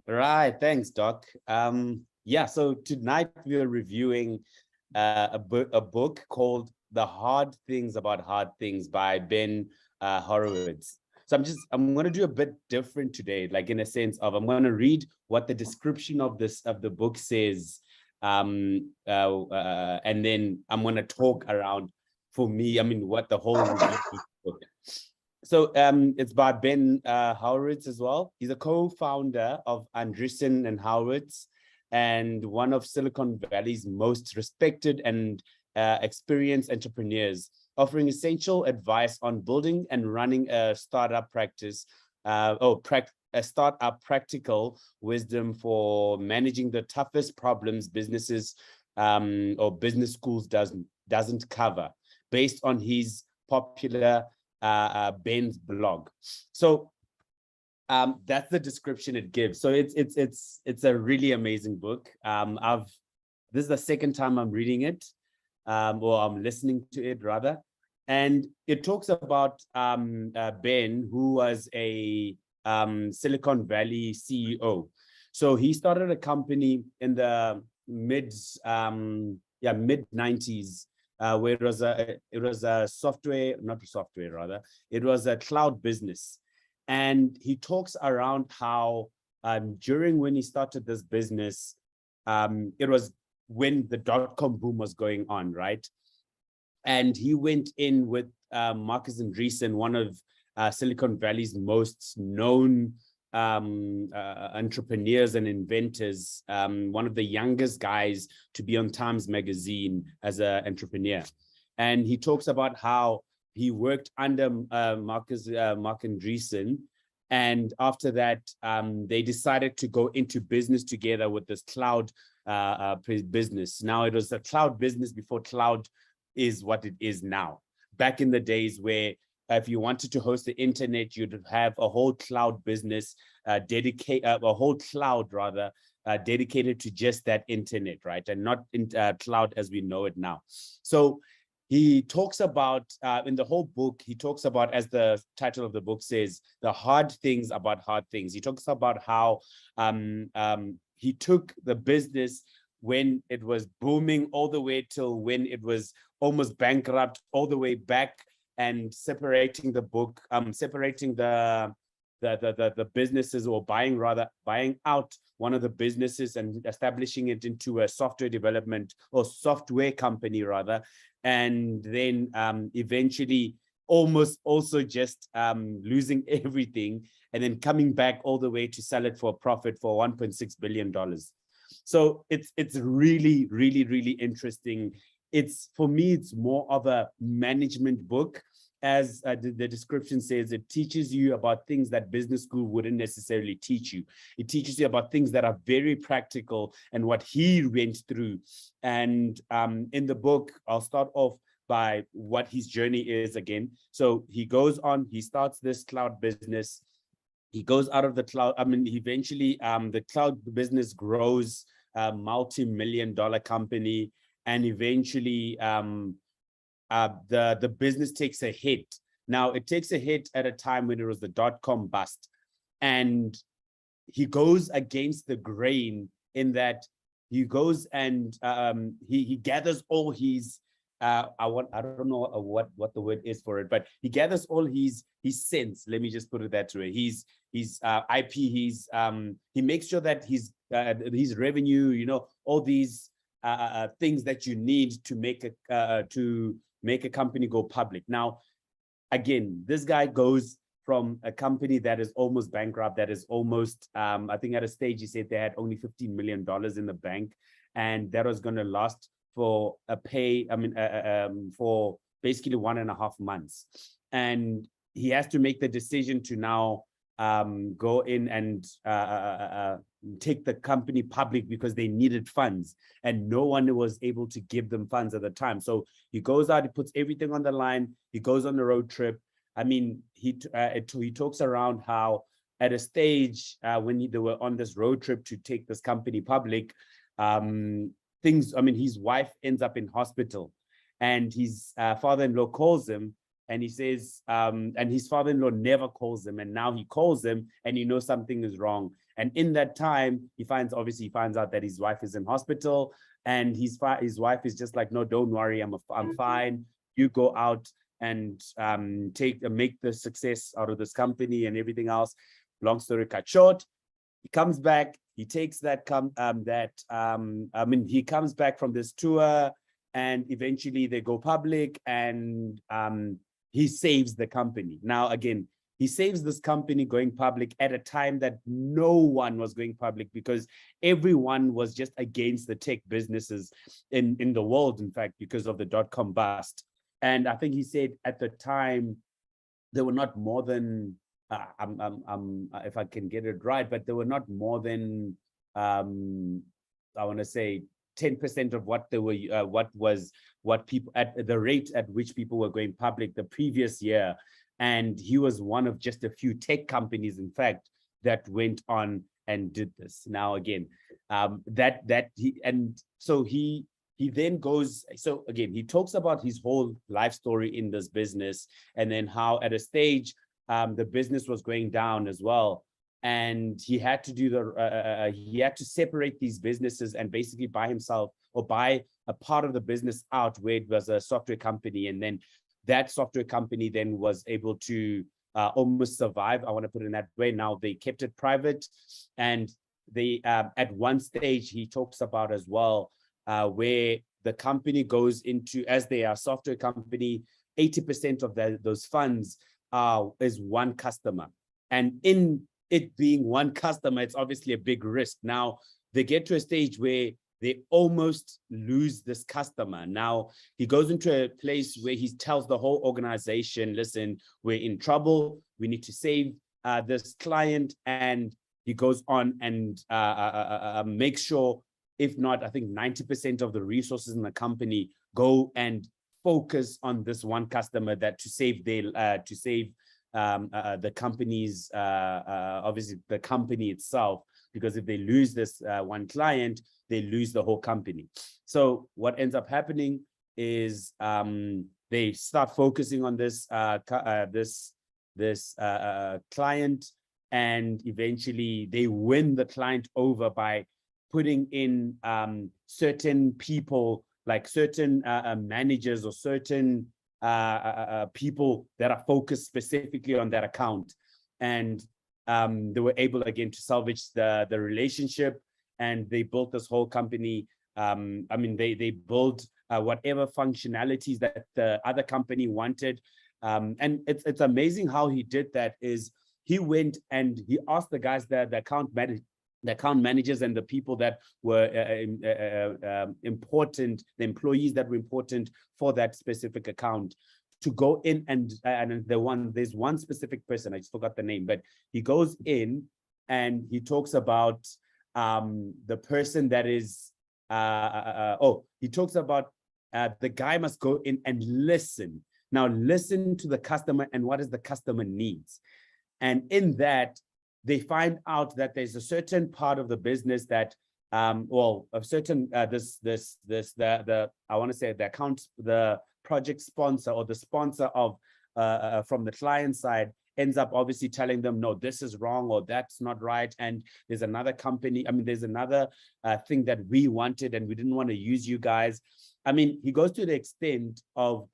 Right, thanks, Doc. Yeah, so tonight we are reviewing a book called The Hard Things About Hard Things by Ben Horowitz. So I'm going to do a bit different today, like in a sense of I'm going to read what the description of the book says, and then I'm going to talk around for me. I mean, what the whole review of the book. So it's by Ben Horowitz as well. He's a co-founder of Andreessen and Horowitz, and one of Silicon Valley's most respected and experienced entrepreneurs, offering essential advice on building and running a startup a startup practical wisdom for managing the toughest problems businesses or business schools doesn't cover, based on his popular Ben's blog. So that's the description it gives. So it's a really amazing book. This is the second time I'm reading it, or I'm listening to it rather, and it talks about Ben, who was a Silicon Valley CEO. So he started a company in the mid 90s, where it was a software, not a software rather, it was a cloud business. And he talks around how during when he started this business, it was when the dot-com boom was going on, right? And he went in with Marcus Andreessen, one of Silicon Valley's most known entrepreneurs and inventors, one of the youngest guys to be on Times Magazine as an entrepreneur. And he talks about how he worked under Mark Andreessen. And after that, they decided to go into business together with this cloud business. Now, it was a cloud business before cloud is what it is now. Back in the days where if you wanted to host the internet, you'd have a whole cloud business dedicated to just that internet, right? And not in cloud as we know it now. So he talks about, in the whole book, he talks about, as the title of the book says, the hard things about hard things. He talks about how he took the business when it was booming all the way till when it was almost bankrupt, all the way back, and separating the businesses, or buying out one of the businesses and establishing it into a software development or software company rather. And then eventually almost also just losing everything, and then coming back all the way to sell it for a profit for $1.6 billion. So it's really, really, really interesting. For me, it's more of a management book. As the description says, it teaches you about things that business school wouldn't necessarily teach you. It teaches you about things that are very practical and what he went through. And in the book, I'll start off by what his journey is again. So he goes on, he starts this cloud business. He goes out of the cloud. I mean, eventually the cloud business grows a multi-million-dollar company. And eventually the business takes a hit. Now, it takes a hit at a time when it was the dot-com bust. And he goes against the grain in that he goes and he gathers all his, I don't know what the word is for it, but he gathers all his sense. Let me just put it that way. His IP, he makes sure that his revenue, all these things that you need to make a company go public. Now, again, this guy goes from a company that is almost bankrupt, that is almost, I think at a stage he said they had only $15 million in the bank, and that was going to last for for basically 1.5 months. And he has to make the decision to now go in and take the company public because they needed funds, and no one was able to give them funds at the time. So he goes out, he puts everything on the line, he goes on the road trip. I mean, he talks around how at a stage when they were on this road trip to take this company public, his wife ends up in hospital, and his father-in-law calls him and he says, and his father-in-law never calls him, and now he calls him and he knows something is wrong. And in that time, he finds out that his wife is in hospital, and his wife is just like, no, don't worry, I'm fine. You go out and make the success out of this company and everything else. Long story cut short, he comes back, he takes he comes back from this tour, and eventually they go public, and he saves the company. Now, again, he saves this company going public at a time that no one was going public, because everyone was just against the tech businesses in the world, in fact, because of the dot-com bust. And I think he said at the time, there were not more than, if I can get it right, but there were not more than, I want to say 10% of what they were, what people, at the rate at which people were going public the previous year. And he was one of just a few tech companies, in fact, that went on and did this. Now, again, he then goes, so again, he talks about his whole life story in this business, and then how at a stage, the business was going down as well. And he had to do he had to separate these businesses and basically buy himself, or buy a part of the business out where it was a software company. And then that software company then was able to almost survive. I want to put it in that way. Now they kept it private. And they, at one stage, he talks about as well, where the company goes into, as they are a software company, 80% of those funds is one customer. And in it being one customer, it's obviously a big risk. Now they get to a stage where they almost lose this customer. Now he goes into a place where he tells the whole organization, listen, we're in trouble. We need to save this client. And he goes on and makes sure, if not, I think 90% of the resources in the company go and focus on this one customer, that to save the company's, obviously the company itself, because if they lose this one client, they lose the whole company. So what ends up happening is they start focusing on this client, and eventually they win the client over by putting in certain people, like certain managers or certain people that are focused specifically on that account. And they were able again to salvage the relationship, and they built this whole company. They built whatever functionalities that the other company wanted. And it's amazing how he did that. Is he went and he asked the guys, the account managers and the people that were important, the employees that were important for that specific account, to go in and there's one specific person, I just forgot the name, but he goes in and he talks about the person that is, he talks about the guy must go in and listen. Now listen to the customer and what is the customer needs. And in that, they find out that there's a certain part of the business that, I want to say the account, the project sponsor or the sponsor of from the client side ends up obviously telling them, no, this is wrong or that's not right. And there's another company, there's another thing that we wanted and we didn't want to use you guys. He goes to the extent of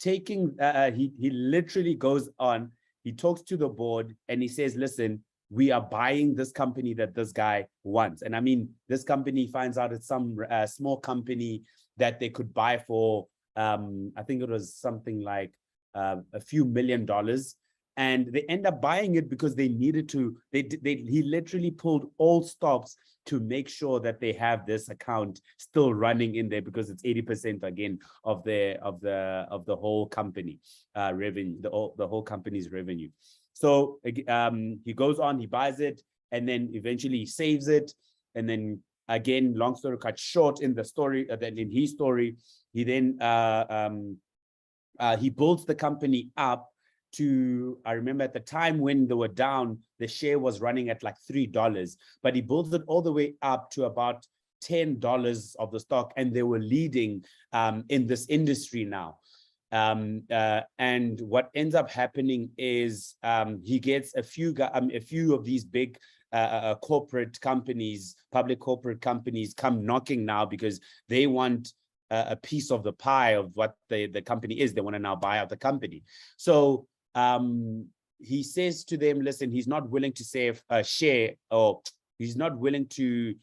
taking, he literally goes on, he talks to the board and he says, listen, we are buying this company that this guy wants. And this company finds out it's some small company that they could buy for, I think it was something like a few $1 million. And they end up buying it because they needed to, he literally pulled all stops to make sure that they have this account still running in there, because it's 80% again of the whole company revenue, the whole company's revenue. So he goes on, he buys it, and then eventually he saves it. And then again, long story cut short, in the story, then in his story, he then he builds the company up to, I remember at the time when they were down, the share was running at like $3, but he builds it all the way up to about $10 of the stock, and they were leading in this industry now. And what ends up happening is he gets a few of these big corporate companies, public corporate companies, come knocking now because they want a piece of the pie of what the company is. They want to now buy out the company. So he says to them, listen, he's not willing to save a share, or he's not willing to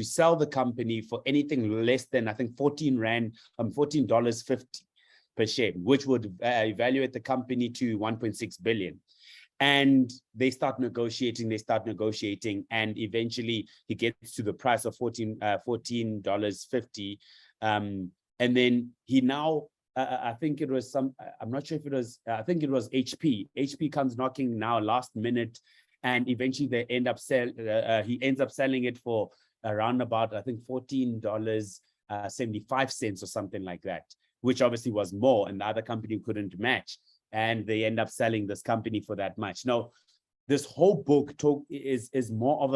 sell the company for anything less than, I think, 14 Rand, $14.50 per share, which would evaluate the company to 1.6 billion. And they start negotiating, and eventually he gets to the price of $14.50. And then he now, I think it was I'm not sure if it was, I think it was HP. HP comes knocking now last minute, and eventually they end up he ends up selling it for around about, I think, $14.75 or something like that, which obviously was more, and the other company couldn't match. And they end up selling this company for that much. Now, this whole book is more of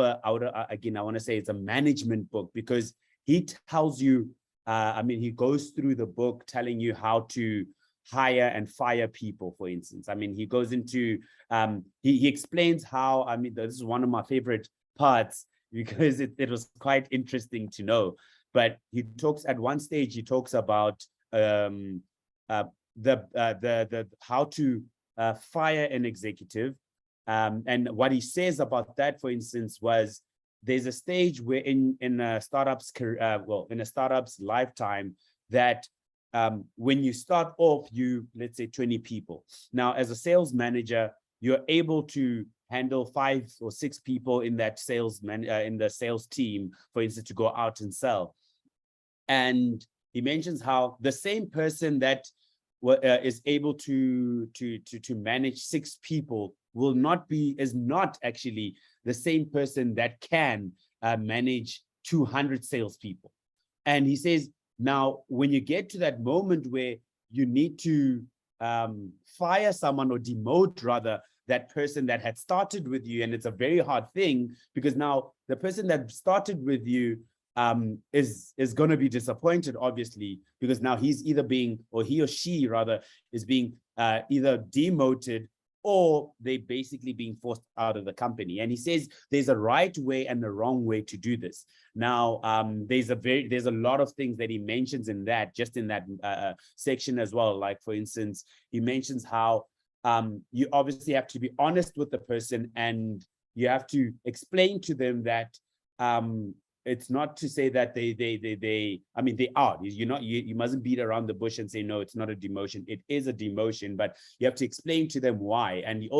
again, I want to say it's a management book, because he tells you, he goes through the book telling you how to hire and fire people, for instance. He goes into, he explains how, this is one of my favorite parts, because it was quite interesting to know. But he talks, at one stage, he talks about how to fire an executive. And what he says about that, for instance, was there's a stage where in a startup's in a startup's lifetime, that when you start off, let's say 20 people. Now, as a sales manager, you're able to handle 5 or 6 people in that in the sales team, for instance, to go out and sell. And he mentions how the same person that is able to manage 6 people is not actually the same person that can manage 200 salespeople. And he says, now, when you get to that moment where you need to fire someone, or demote rather, that person that had started with you, and it's a very hard thing, because now the person that started with you is going to be disappointed, obviously, because now he's either being, or he or she rather, is being either demoted, or they basically being forced out of the company. And he says there's a right way and a wrong way to do this. Now, there's a lot of things that he mentions in that, just in that section as well. Like, for instance, he mentions how you obviously have to be honest with the person, and you have to explain to them that it's not to say that they are. You mustn't beat around the bush and say, no, it's not a demotion. It is a demotion, but you have to explain to them why. And you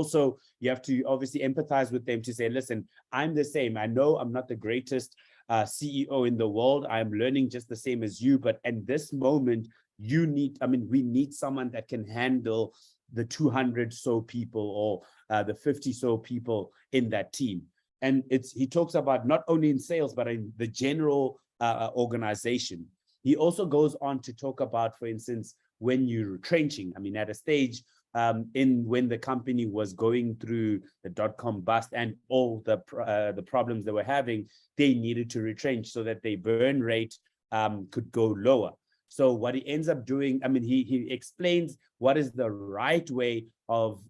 have to obviously empathize with them to say, listen, I'm the same. I know I'm not the greatest CEO in the world. I'm learning just the same as you, but in this moment, we need someone that can handle the 200 so people, or the 50 so people in that team. And he talks about not only in sales, but in the general organization. He also goes on to talk about, for instance, when you're retrenching. At a stage when the company was going through the dot-com bust and all the problems they were having, they needed to retrench so that their burn rate could go lower. So what he ends up doing, he explains what is the right way of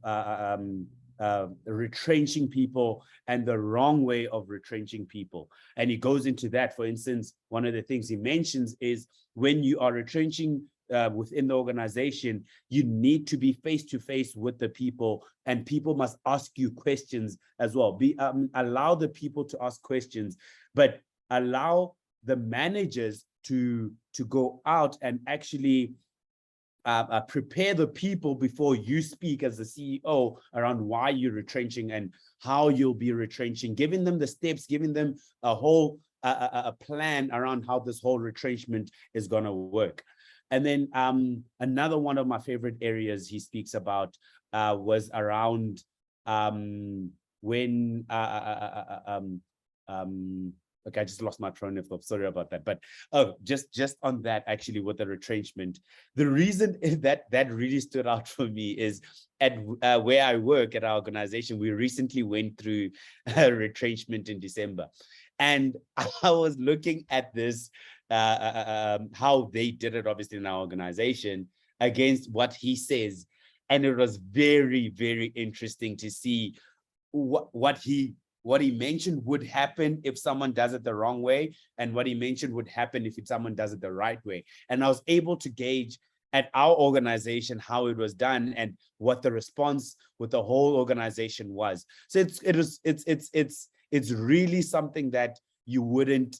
retrenching people and the wrong way of retrenching people. And he goes into that. For instance, one of the things he mentions is when you are retrenching within the organization, you need to be face to face with the people, and people must ask you questions as well. Allow the people to ask questions, but allow the managers to go out and actually prepare the people before you speak as the CEO around why you're retrenching and how you'll be retrenching, giving them the steps, giving them a whole a plan around how this whole retrenchment is going to work. And then another one of my favorite areas he speaks about was around when okay, I just lost my train of thought. Sorry about that. But just on that, actually, with the retrenchment, the reason that really stood out for me is at where I work at our organization, we recently went through retrenchment in December. And I was looking at this, how they did it, obviously, in our organization. against what he says. And it was very, very interesting to see what he mentioned would happen if someone does it the wrong way, and what he mentioned would happen if someone does it the right way. And I was able to gauge at our organization how it was done and what the response with the whole organization was. So it's really something that you wouldn't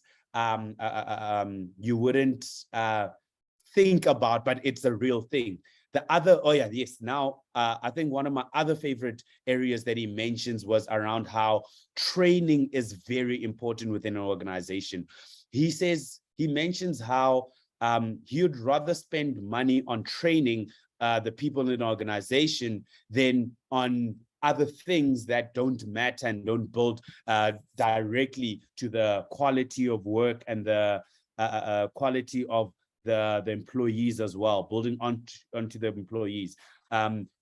think about, but it's a real thing. The other, now I think one of my other favorite areas that he mentions was around how training is very important within an organization. He mentions how he would rather spend money on training the people in an organization than on other things that don't matter and don't build directly to the quality of work and the quality of the employees as well, building onto the employees.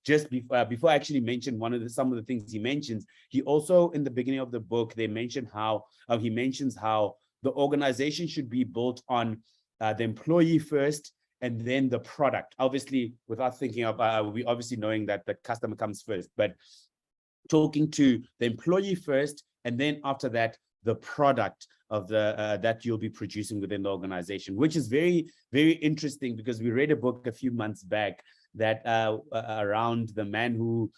Just before I actually mention some of the things he mentions, he also, in the beginning of the book, he mentions how the organization should be built on the employee first and then the product. Obviously, without thinking of, we obviously knowing that the customer comes first, but talking to the employee first, and then after that, the product of the that you'll be producing within the organization, which is very, very interesting, because we read a book a few months back that around the man who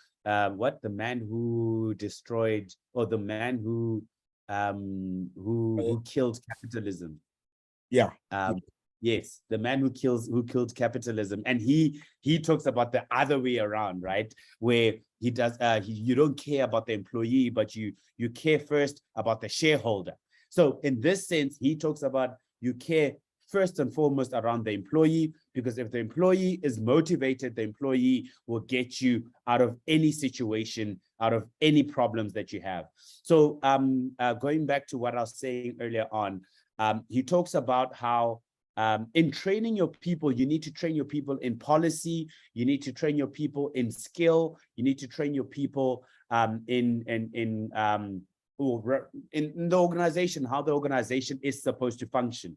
destroyed, or the man who killed capitalism. Yeah. Yes, the man who killed capitalism, and he talks about the other way around, right? Where he does you don't care about the employee, but you care first about the shareholder. So in this sense, he talks about you care first and foremost around the employee, because if the employee is motivated, the employee will get you out of any situation, out of any problems that you have. So going back to what I was saying earlier on, he talks about how in training your people, you need to train your people in policy, you need to train your people in skill, you need to train your people in the organization, how the organization is supposed to function.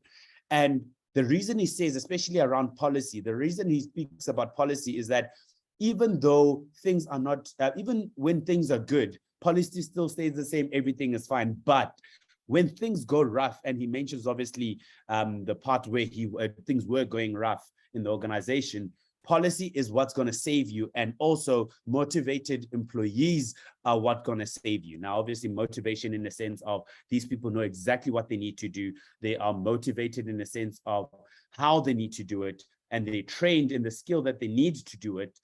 And the reason he says, especially around policy, the reason he speaks about policy is that even though things are not, even when things are good, policy still stays the same, everything is fine. But when things go rough, and he mentions obviously the part where things were going rough in the organization, policy is what's going to save you, and also motivated employees are what's going to save you. Now, obviously, motivation in the sense of these people know exactly what they need to do. They are motivated in the sense of how they need to do it, and they're trained in the skill that they need to do it.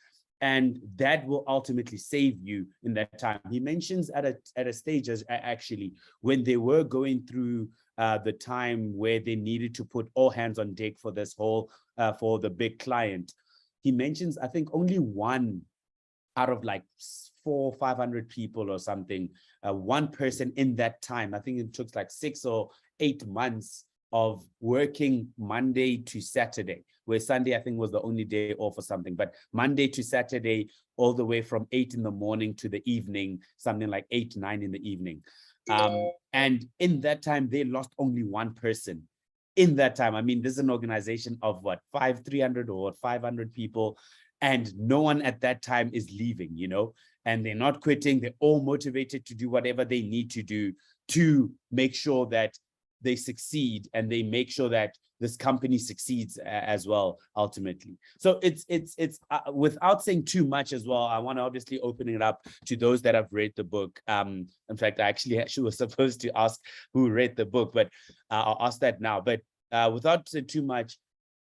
And that will ultimately save you in that time. He mentions at a stage, actually, when they were going through the time where they needed to put all hands on deck for this whole, for the big client. He mentions, I think, only one out of like 400 or 500 people or something, one person in that time. I think it took like 6 or 8 months of working Monday to Saturday, where Sunday, I think, was the only day off or something, but Monday to Saturday, all the way from 8 in the morning to the evening, something like 8, 9 in the evening. And in that time, they lost only one person. In that time, I mean, this is an organization of what, 300 or 500 people, and no one at that time is leaving, you know, and they're not quitting. They're all motivated to do whatever they need to do to make sure that they succeed, and they make sure that this company succeeds as well, ultimately. So it's without saying too much as well, I want to obviously open it up to those that have read the book. In fact, I actually was supposed to ask who read the book, but I'll ask that now. But without saying too much,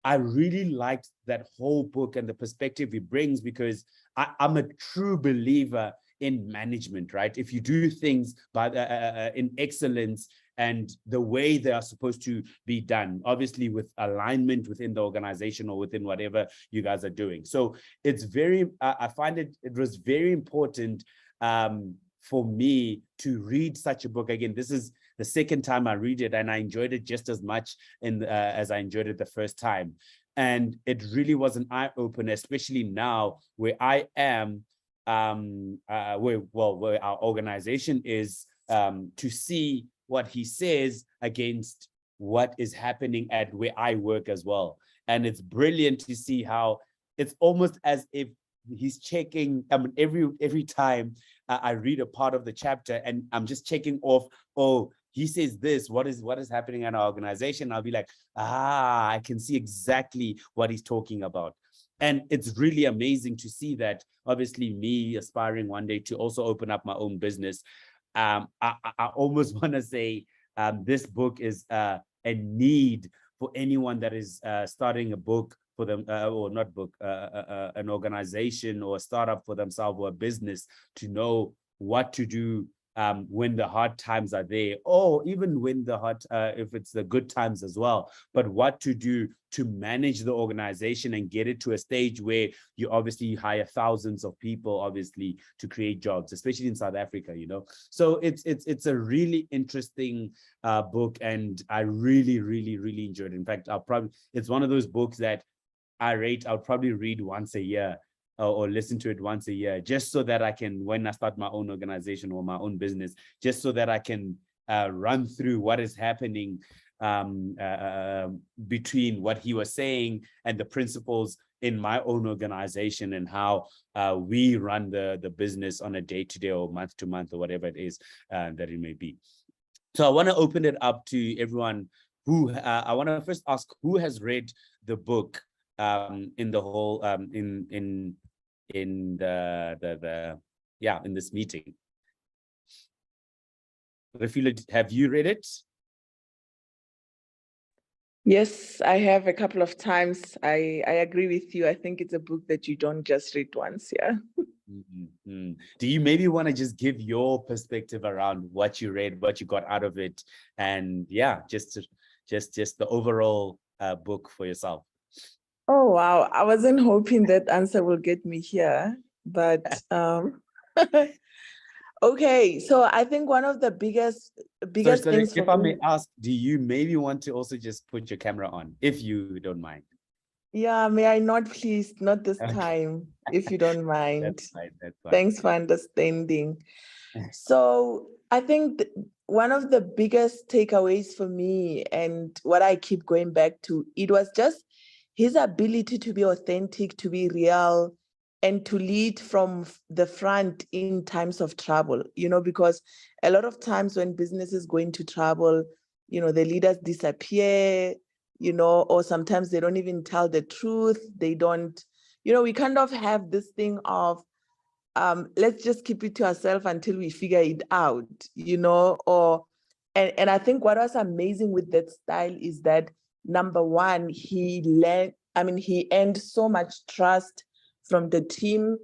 I really liked that whole book and the perspective it brings, because I'm a true believer in management, right? If you do things by in excellence and the way they are supposed to be done, obviously with alignment within the organization or within whatever you guys are doing. So it's very, I find it was very important for me to read such a book. Again, this is the second time I read it, and I enjoyed it just as much as I enjoyed it the first time. And it really was an eye-opener, especially now where I am, where our organization is, to see what he says against what is happening at where I work as well. And it's brilliant to see how it's almost as if he's checking. I mean, every time I read a part of the chapter, and I'm just checking off, oh, he says this, what is happening in our organization? I'll be like, I can see exactly what he's talking about. And it's really amazing to see that. Obviously, me aspiring one day to also open up my own business. I almost want to say this book is a need for anyone that is starting a book for them, or not book, an organization or a startup for themselves, or a business, to know what to do when the hard times are there, or even when the if it's the good times as well, but what to do to manage the organization and get it to a stage where you obviously hire thousands of people, obviously, to create jobs, especially in South Africa, So it's a really interesting book, and I really, really, really enjoyed it. In fact, it's one of those books that I'll probably read once a year, or listen to it once a year, just so that I can, when I start my own organization or my own business, just so that I can run through what is happening between what he was saying and the principles in my own organization, and how we run the business on a day-to-day or month-to-month or whatever it is that it may be. So I want to open it up to everyone who, I want to first ask, who has read the book in the whole in this meeting. Refila, have you read it? Yes, I have a couple of times. I agree with you. I think it's a book that you don't just read once. Yeah. Mm-hmm. Do you maybe want to just give your perspective around what you read, what you got out of it, and just the overall book for yourself? Oh, wow. I wasn't hoping that answer will get me here, but okay. So I think one of the biggest so things if for I me. may ask, do you maybe want to also just put your camera on, if you don't mind? Yeah, may I not, please? Not this time, if you don't mind. That's fine. Thanks for understanding. So I think one of the biggest takeaways for me, and what I keep going back to, it was just his ability to be authentic, to be real, and to lead from the front in times of trouble, because a lot of times when businesses go into trouble, the leaders disappear, or sometimes they don't even tell the truth. They don't, we kind of have this thing of, let's just keep it to ourselves until we figure it out, and I think what was amazing with that style is that, number one, he earned so much trust from the team,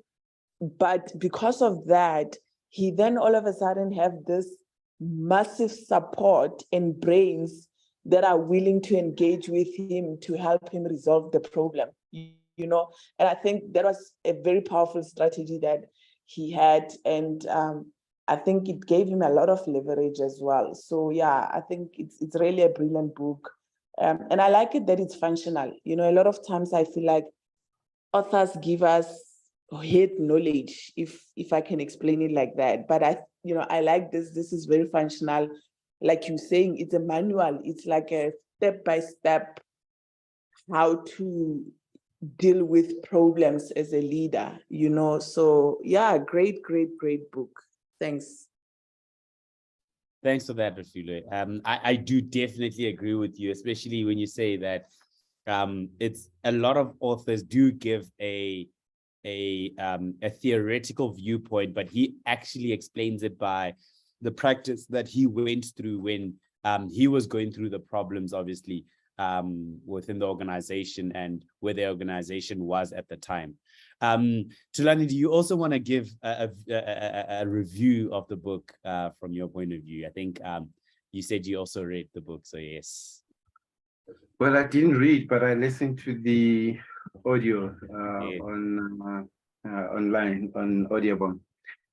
but because of that, he then all of a sudden have this massive support and brains that are willing to engage with him to help him resolve the problem, and I think that was a very powerful strategy that he had, and I think it gave him a lot of leverage as well. So yeah, I think it's really a brilliant book, and I like it that it's functional. A lot of times I feel like authors give us head knowledge, if I can explain it like that. But I like this. This is very functional. Like you're saying, it's a manual. It's like a step-by-step how to deal with problems as a leader, So yeah, great book. Thanks. Thanks for that, Refila. I do definitely agree with you, especially when you say that it's a lot of authors do give a theoretical viewpoint, but he actually explains it by the practice that he went through when he was going through the problems, obviously, within the organization and where the organization was at the time. Tulani, do you also want to give a review of the book from your point of view? I think you said you also read the book, so yes. Well, I didn't read, but I listened to the audio online on Audible.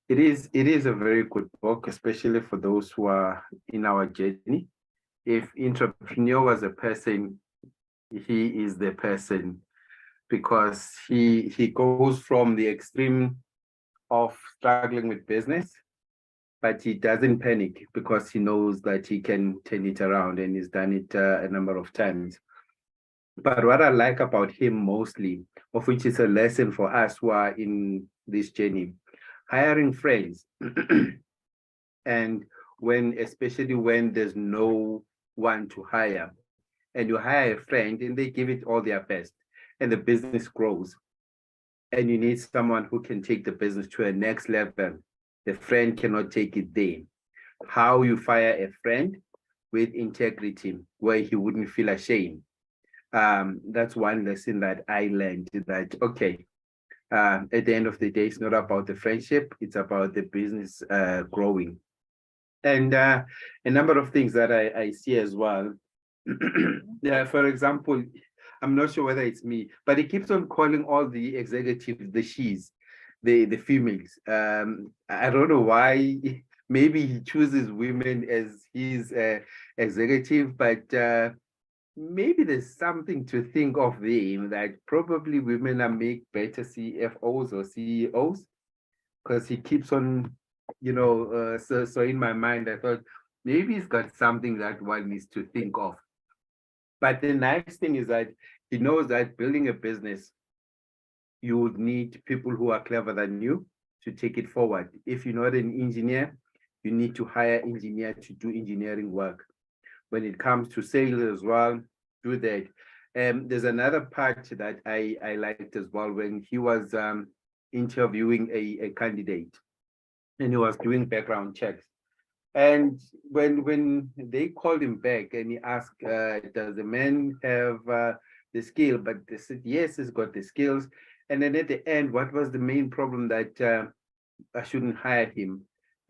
It is a very good book, especially for those who are in our journey. If entrepreneur was a person, he is the person, because he goes from the extreme of struggling with business, but he doesn't panic because he knows that he can turn it around, and he's done it a number of times. But what I like about him mostly, of which is a lesson for us who are in this journey, hiring friends. And especially when there's no one to hire, and you hire a friend and they give it all their best, and the business grows, and you need someone who can take the business to a next level. The friend cannot take it there. How you fire a friend with integrity, where he wouldn't feel ashamed. That's one lesson that I learned, that, okay, at the end of the day, it's not about the friendship, it's about the business growing. And a number of things that I see as well. Yeah, for example, I'm not sure whether it's me, but he keeps on calling all the executives the she's, the females. I don't know why. Maybe he chooses women as his executive, but maybe there's something to think of there, that probably women are make better CFOs or CEOs, because he keeps on, so in my mind, I thought maybe he's got something that one needs to think of. But the nice thing is that he knows that building a business, you would need people who are clever than you to take it forward. If you're not an engineer, you need to hire engineer to do engineering work. When it comes to sales as well, do that. There's another part that I liked as well, when he was interviewing a candidate, and he was doing background checks. And when they called him back and he asked, does the man have the skill? But they said, yes, he's got the skills. And then at the end, what was the main problem that I shouldn't hire him?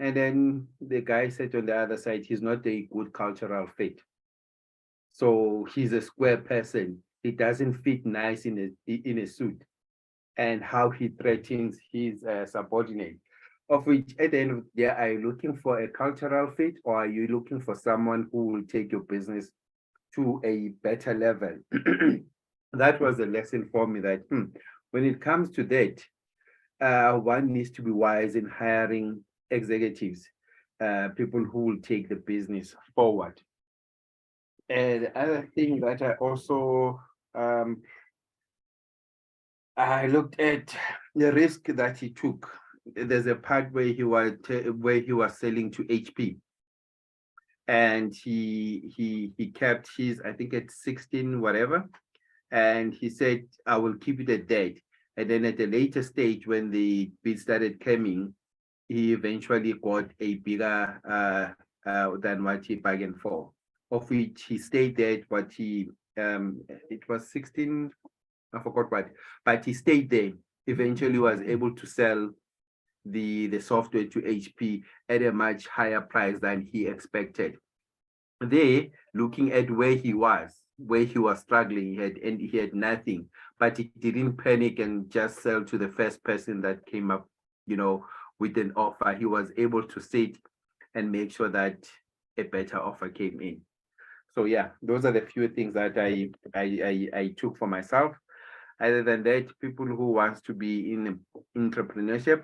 And then the guy said on the other side, he's not a good cultural fit. So he's a square person. He doesn't fit nice in a suit. And how he threatens his subordinate. Of which, at the end of the day, are you looking for a cultural fit, or are you looking for someone who will take your business to a better level? That was a lesson for me, that when it comes to that, one needs to be wise in hiring executives, people who will take the business forward. And the other thing that I also I looked at the risk that he took. There's a part where he was selling to HP, and he kept his, I think, at 16 whatever, and he said, I will keep it at that. And then at a later stage, when the bid started coming, he eventually got a bigger than what he bargained for, of which he stayed there. But it was 16, I forgot what, but he stayed there. Eventually was able to sell the software to HP at a much higher price than he expected. They, looking at where he was struggling, he had nothing, but he didn't panic and just sell to the first person that came up, with an offer. He was able to sit and make sure that a better offer came in. So yeah, those are the few things that I took for myself. Other than that, people who wants to be in entrepreneurship,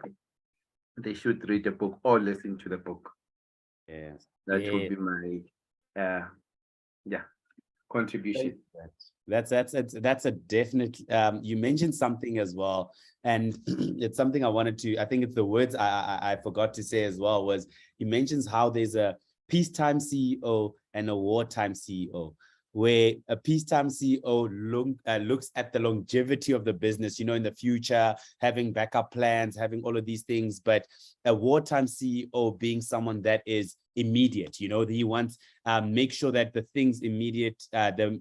they should read the book or listen to the book. Yes. That would be my contribution. That's a definite. You mentioned something as well, and it's something I wanted to. I think it's the words I forgot to say as well. Was he mentions how there's a peacetime CEO and a wartime CEO, where a peacetime CEO looks at the longevity of the business, in the future, having backup plans, having all of these things. But a wartime CEO being someone that is immediate, he wants make sure that the things immediate,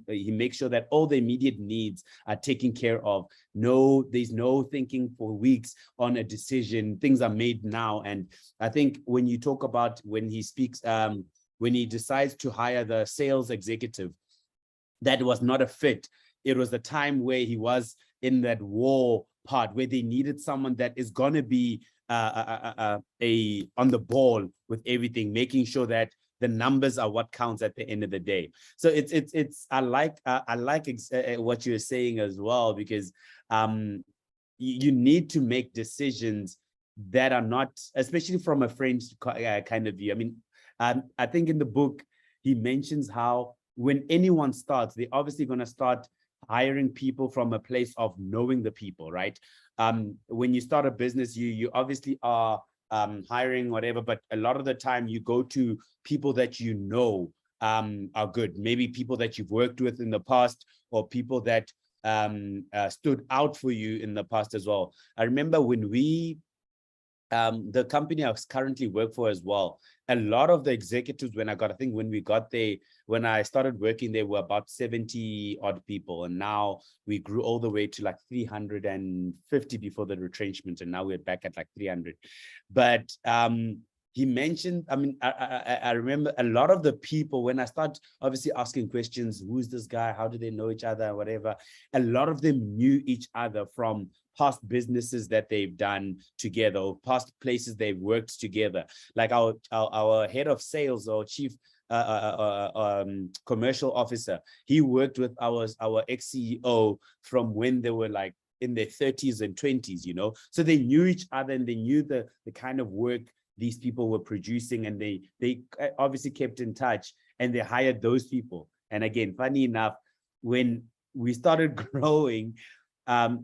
he makes sure that all the immediate needs are taken care of. There's no thinking for weeks on a decision. Things are made now. And I think when you talk about when he speaks, when he decides to hire the sales executive, that was not a fit. It was the time where he was in that war part where they needed someone that is going to be on the ball with everything, making sure that the numbers are what counts at the end of the day. So I like what you're saying as well, because you need to make decisions that are not, especially from a French kind of view. I mean, I think in the book he mentions how when anyone starts, they're obviously going to start hiring people from a place of knowing the people, right? When you start a business, you obviously are hiring whatever, but a lot of the time you go to people that you know are good. Maybe people that you've worked with in the past, or people that stood out for you in the past as well. I remember when we the company I currently work for as well, a lot of the executives, when we got there, when I started working, there were about 70 odd people. And now we grew all the way to like 350 before the retrenchment. And now we're back at like 300. But he mentioned, I mean, I remember a lot of the people, when I start obviously asking questions, who's this guy? How do they know each other? Whatever. A lot of them knew each other from past businesses that they've done together, or past places they've worked together. Like our head of sales, or chief commercial officer, he worked with our ex-CEO from when they were like in their 30s and 20s, you know. So they knew each other, and they knew the kind of work these people were producing, and they obviously kept in touch, and they hired those people. And again, funny enough, when we started growing,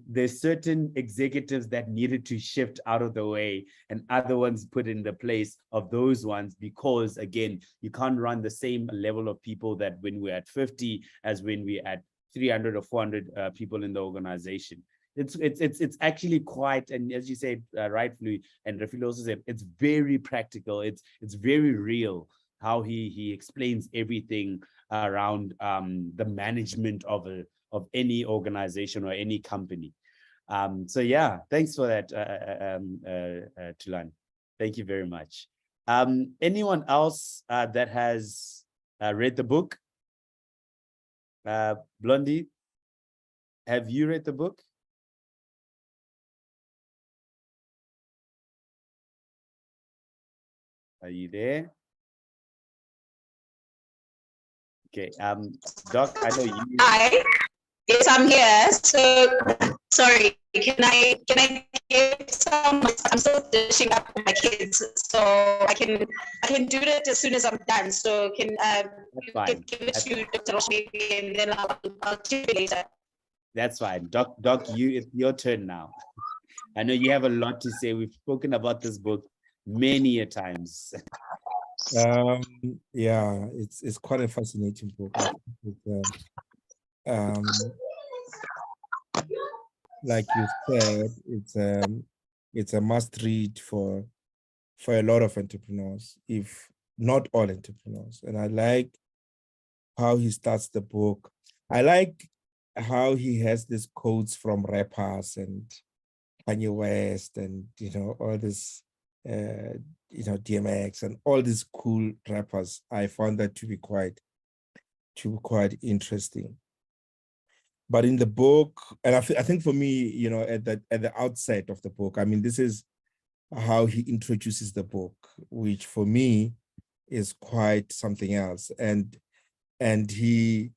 there's certain executives that needed to shift out of the way, and other ones put in the place of those ones, because again, you can't run the same level of people that when we're at 50 as when we're at 300 or 400 people in the organization. It's actually quite, and as you said rightfully, and Rafil also said, it's very practical. It's very real how he explains everything around the management of any organization or any company. So yeah, thanks for that, Tulan. Thank you very much. Anyone else that has read the book? Blondie, have you read the book? Are you there? Okay, Doc, I know you. Hi. Yes, I'm here. So sorry, can I give some? I'm still dishing up for my kids, so I can do that as soon as I'm done. So can you give it to Dr. Rosh maybe, and then I'll check it later. That's fine. Doc, it's your turn now. I know you have a lot to say. We've spoken about this book many a times. Yeah, it's quite a fascinating book. Like you said, it's a must read for a lot of entrepreneurs, if not all entrepreneurs. And I like how he starts the book. I like how he has these quotes from rappers and Kanye West, and all this DMX and all these cool rappers. I found that to be quite interesting. But in the book, and I think for me, at the outset of the book, I mean, this is how he introduces the book, which for me is quite something else. And he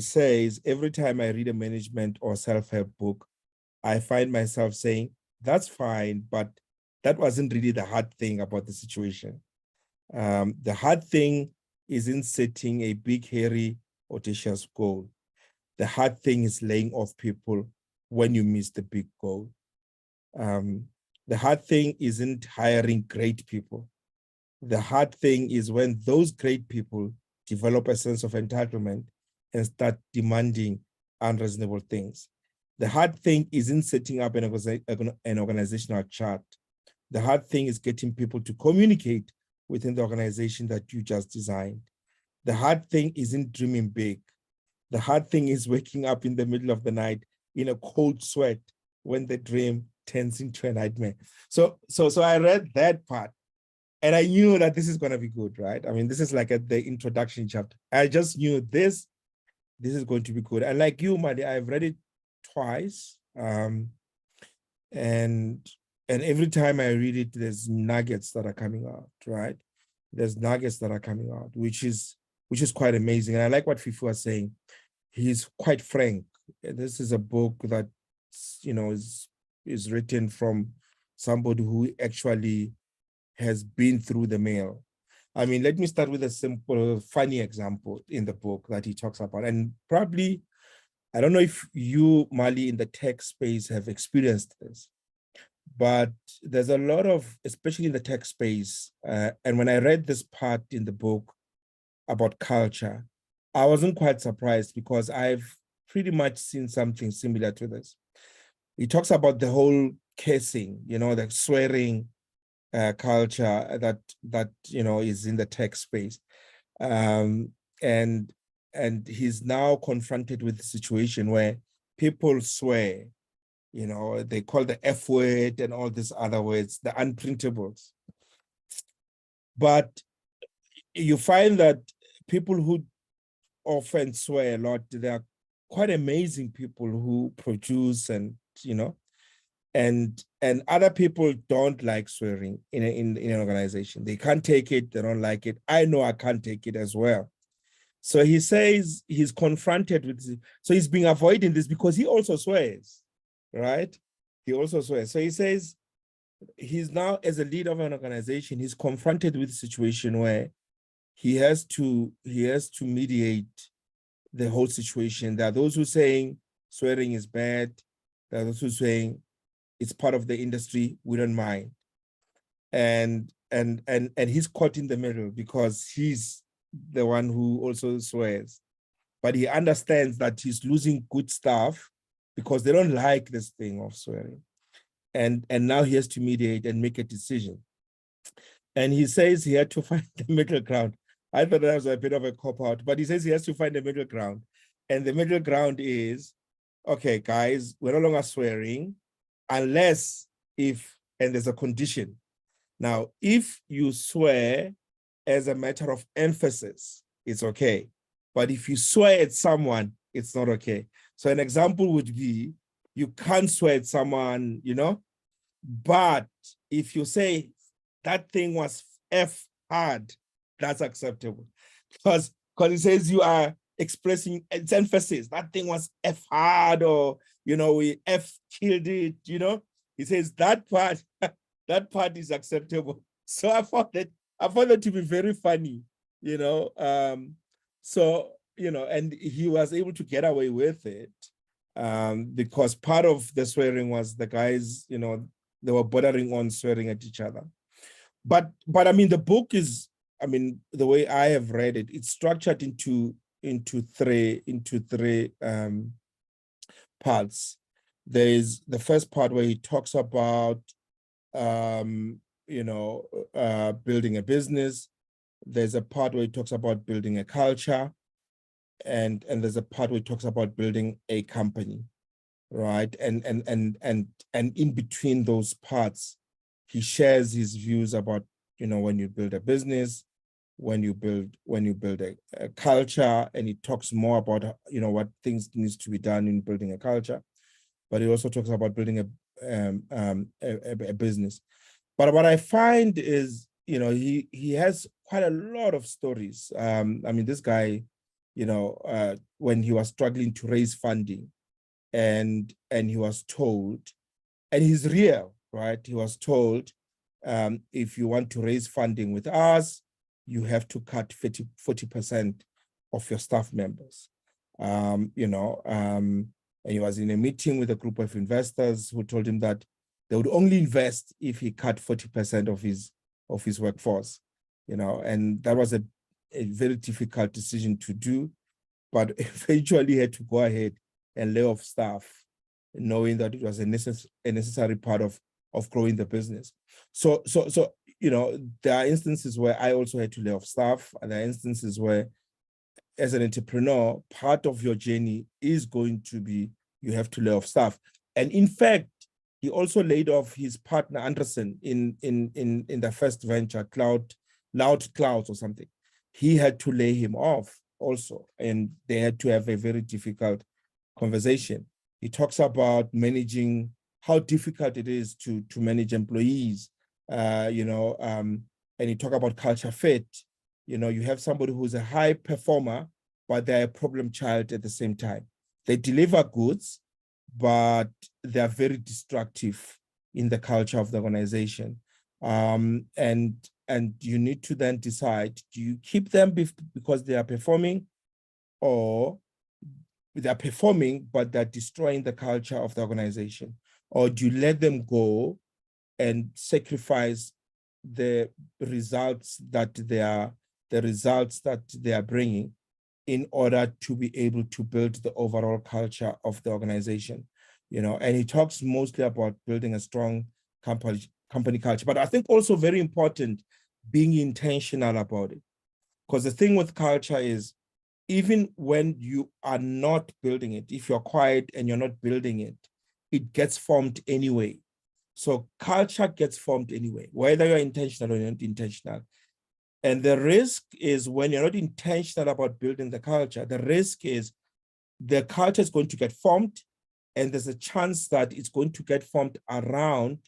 says, every time I read a management or self-help book, I find myself saying, that's fine, but that wasn't really the hard thing about the situation. The hard thing isn't setting a big, hairy, audacious goal. The hard thing is laying off people when you miss the big goal. The hard thing isn't hiring great people. The hard thing is when those great people develop a sense of entitlement and start demanding unreasonable things. The hard thing isn't setting up an organizational chart. The hard thing is getting people to communicate within the organization that you just designed. The hard thing isn't dreaming big. The hard thing is waking up in the middle of the night in a cold sweat when the dream turns into a nightmare. So I read that part, and I knew that this is going to be good, right? I mean, this is like the introduction chapter. I just knew this is going to be good. And like you, Madi, I've read it twice. And every time I read it, there's nuggets that are coming out, right? There's nuggets that are coming out, which is quite amazing. And I like what Fifu was saying. He's quite frank. This is a book that, is written from somebody who actually has been through the mill. I mean, let me start with a simple, funny example in the book that he talks about. And probably I don't know if you, Mali, in the tech space have experienced this, but there's a lot of, especially in the tech space, and when I read this part in the book about culture, I wasn't quite surprised because I've pretty much seen something similar to this. He talks about the whole cursing, the swearing culture that is in the tech space, and he's now confronted with the situation where people swear, they call the F word and all these other words, the unprintables. But you find that people who often swear a lot, they are quite amazing people who produce and other people don't like swearing in an organization. They can't take it, they don't like it. I know I can't take it as well. So he says he's confronted with this. So he's been avoiding this because he also swears, right? He also swears. So he says he's now, as a leader of an organization, he's confronted with a situation where he has to mediate the whole situation. There are those who are saying swearing is bad. There are those who are saying it's part of the industry, we don't mind. And he's caught in the middle because he's the one who also swears. But he understands that he's losing good stuff because they don't like this thing of swearing. And now he has to mediate and make a decision. And he says he had to find the middle ground. I thought that was a bit of a cop-out, but he says he has to find the middle ground. And the middle ground is, okay, guys, we're no longer swearing unless and there's a condition. Now, if you swear as a matter of emphasis, it's okay. But if you swear at someone, it's not okay. So an example would be, you can't swear at someone, but if you say that thing was F hard, that's acceptable. Because it says you are expressing its emphasis. That thing was F hard, or, we F killed it, He says that part is acceptable. So I found that to be very funny, so, and he was able to get away with it because part of the swearing was the guys, they were bordering on swearing at each other. But I mean, the book is, the way I have read it, it's structured into three parts. There is the first part where he talks about building a business. There's a part where he talks about building a culture, and there's a part where he talks about building a company, right? And in between those parts, he shares his views about, when you build a business, when you build a culture, and he talks more about, what things needs to be done in building a culture. But he also talks about building a business. But what I find is, he has quite a lot of stories. This guy, when he was struggling to raise funding, and he was told, and he's real, right? He was told, if you want to raise funding with us, you have to cut 40% of your staff members. And he was in a meeting with a group of investors who told him that they would only invest if he cut 40% of his workforce, and that was a very difficult decision to do, but eventually had to go ahead and lay off staff, knowing that it was a necessary part of growing the business. So there are instances where I also had to lay off staff, and there are instances where, as an entrepreneur, part of your journey is going to be you have to lay off staff. And in fact, he also laid off his partner Anderson in the first venture, Loud Clouds or something. He had to lay him off also, and they had to have a very difficult conversation. He talks about managing, how difficult it is to manage employees, and he talk about culture fit. You have somebody who's a high performer, but they're a problem child at the same time. They deliver goods, but they're very destructive in the culture of the organization. And you need to then decide, do you keep them because they are performing, or they're performing, but they're destroying the culture of the organization? Or do you let them go and sacrifice the results that they are bringing in order to be able to build the overall culture of the organization? And he talks mostly about building a strong company culture, but I think also very important, being intentional about it. Because the thing with culture is, even when you are not building it, if you're quiet and you're not building it, it gets formed anyway. So culture gets formed anyway, whether you're intentional or not intentional. And the risk is, when you're not intentional about building the culture, the risk is the culture is going to get formed, and there's a chance that it's going to get formed around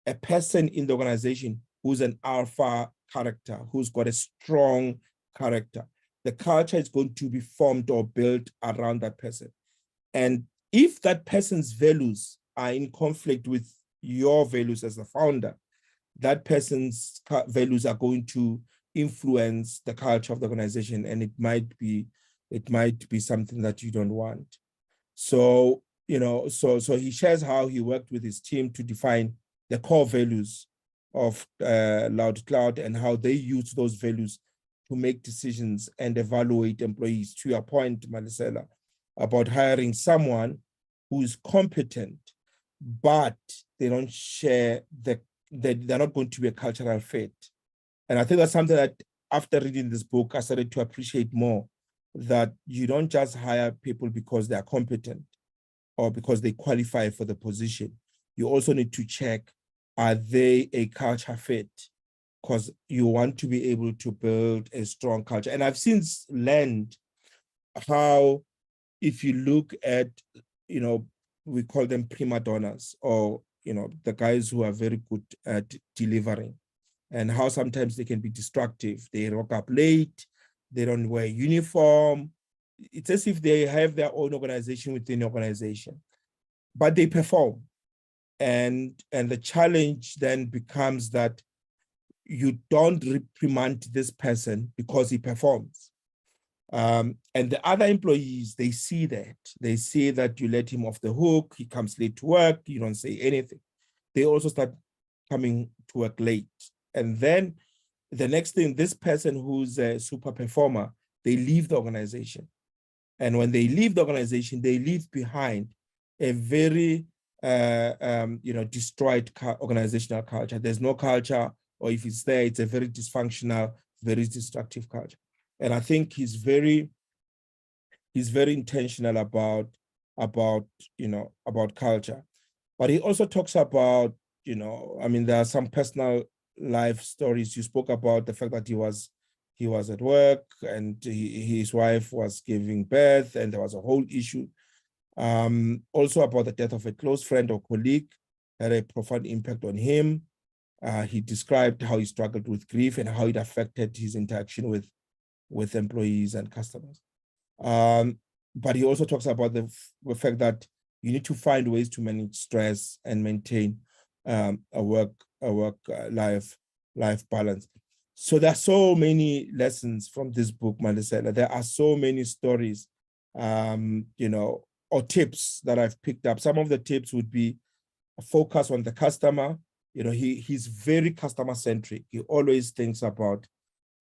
a person in the organization who's an alpha character, who's got a strong character. The culture is going to be formed or built around that person. And if that person's values are in conflict with your values as the founder, that person's values are going to influence the culture of the organization, and it might be something that you don't want. So, so he shares how he worked with his team to define the core values of Loud Cloud, and how they use those values to make decisions and evaluate employees. To your point, Malisela, about hiring someone who is competent, but they don't share they're not going to be a cultural fit. And I think that's something that, after reading this book, I started to appreciate more, that you don't just hire people because they are competent or because they qualify for the position. You also need to check, are they a culture fit? Because you want to be able to build a strong culture. And I've since learned how, if you look at, we call them prima donnas, or, the guys who are very good at delivering, and how sometimes they can be destructive. They rock up late, they don't wear uniform. It's as if they have their own organization within the organization, but they perform. And the challenge then becomes that you don't reprimand this person because he performs. And the other employees, they see that. They see that you let him off the hook, he comes late to work, you don't say anything. They also start coming to work late. And then the next thing, this person who's a super performer, they leave the organization. And when they leave the organization, they leave behind a very destroyed organizational culture. There's no culture, or if it's there, it's a very dysfunctional, very destructive culture. And I think he's very intentional about culture. But he also talks about, there are some personal life stories. You spoke about the fact that he was at work, and his wife was giving birth, and there was a whole issue. Also about the death of a close friend or colleague had a profound impact on him. He described how he struggled with grief and how it affected his interaction with employees and customers. But he also talks about the fact that you need to find ways to manage stress and maintain a work-life balance. So there are so many lessons from this book, Malisela. There are so many stories, or tips that I've picked up. Some of the tips would be a focus on the customer. He's very customer-centric. He always thinks about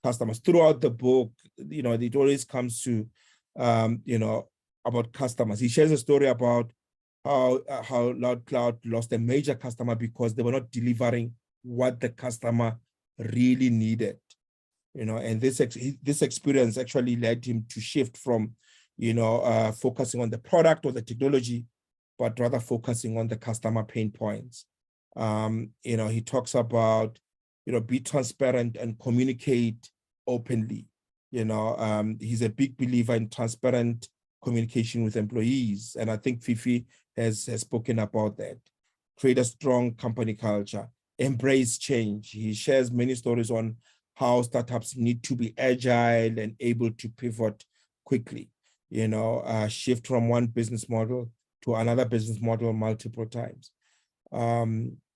customers. Throughout the book, it always comes to, about customers. He shares a story about how Loud Cloud lost a major customer because they were not delivering what the customer really needed. And this experience actually led him to shift from, focusing on the product or the technology, but rather focusing on the customer pain points. He talks about, be transparent and communicate openly. He's a big believer in transparent communication with employees. And I think Fifi has spoken about that. Create a strong company culture, embrace change. He shares many stories on how startups need to be agile and able to pivot quickly, shift from one business model to another business model multiple times.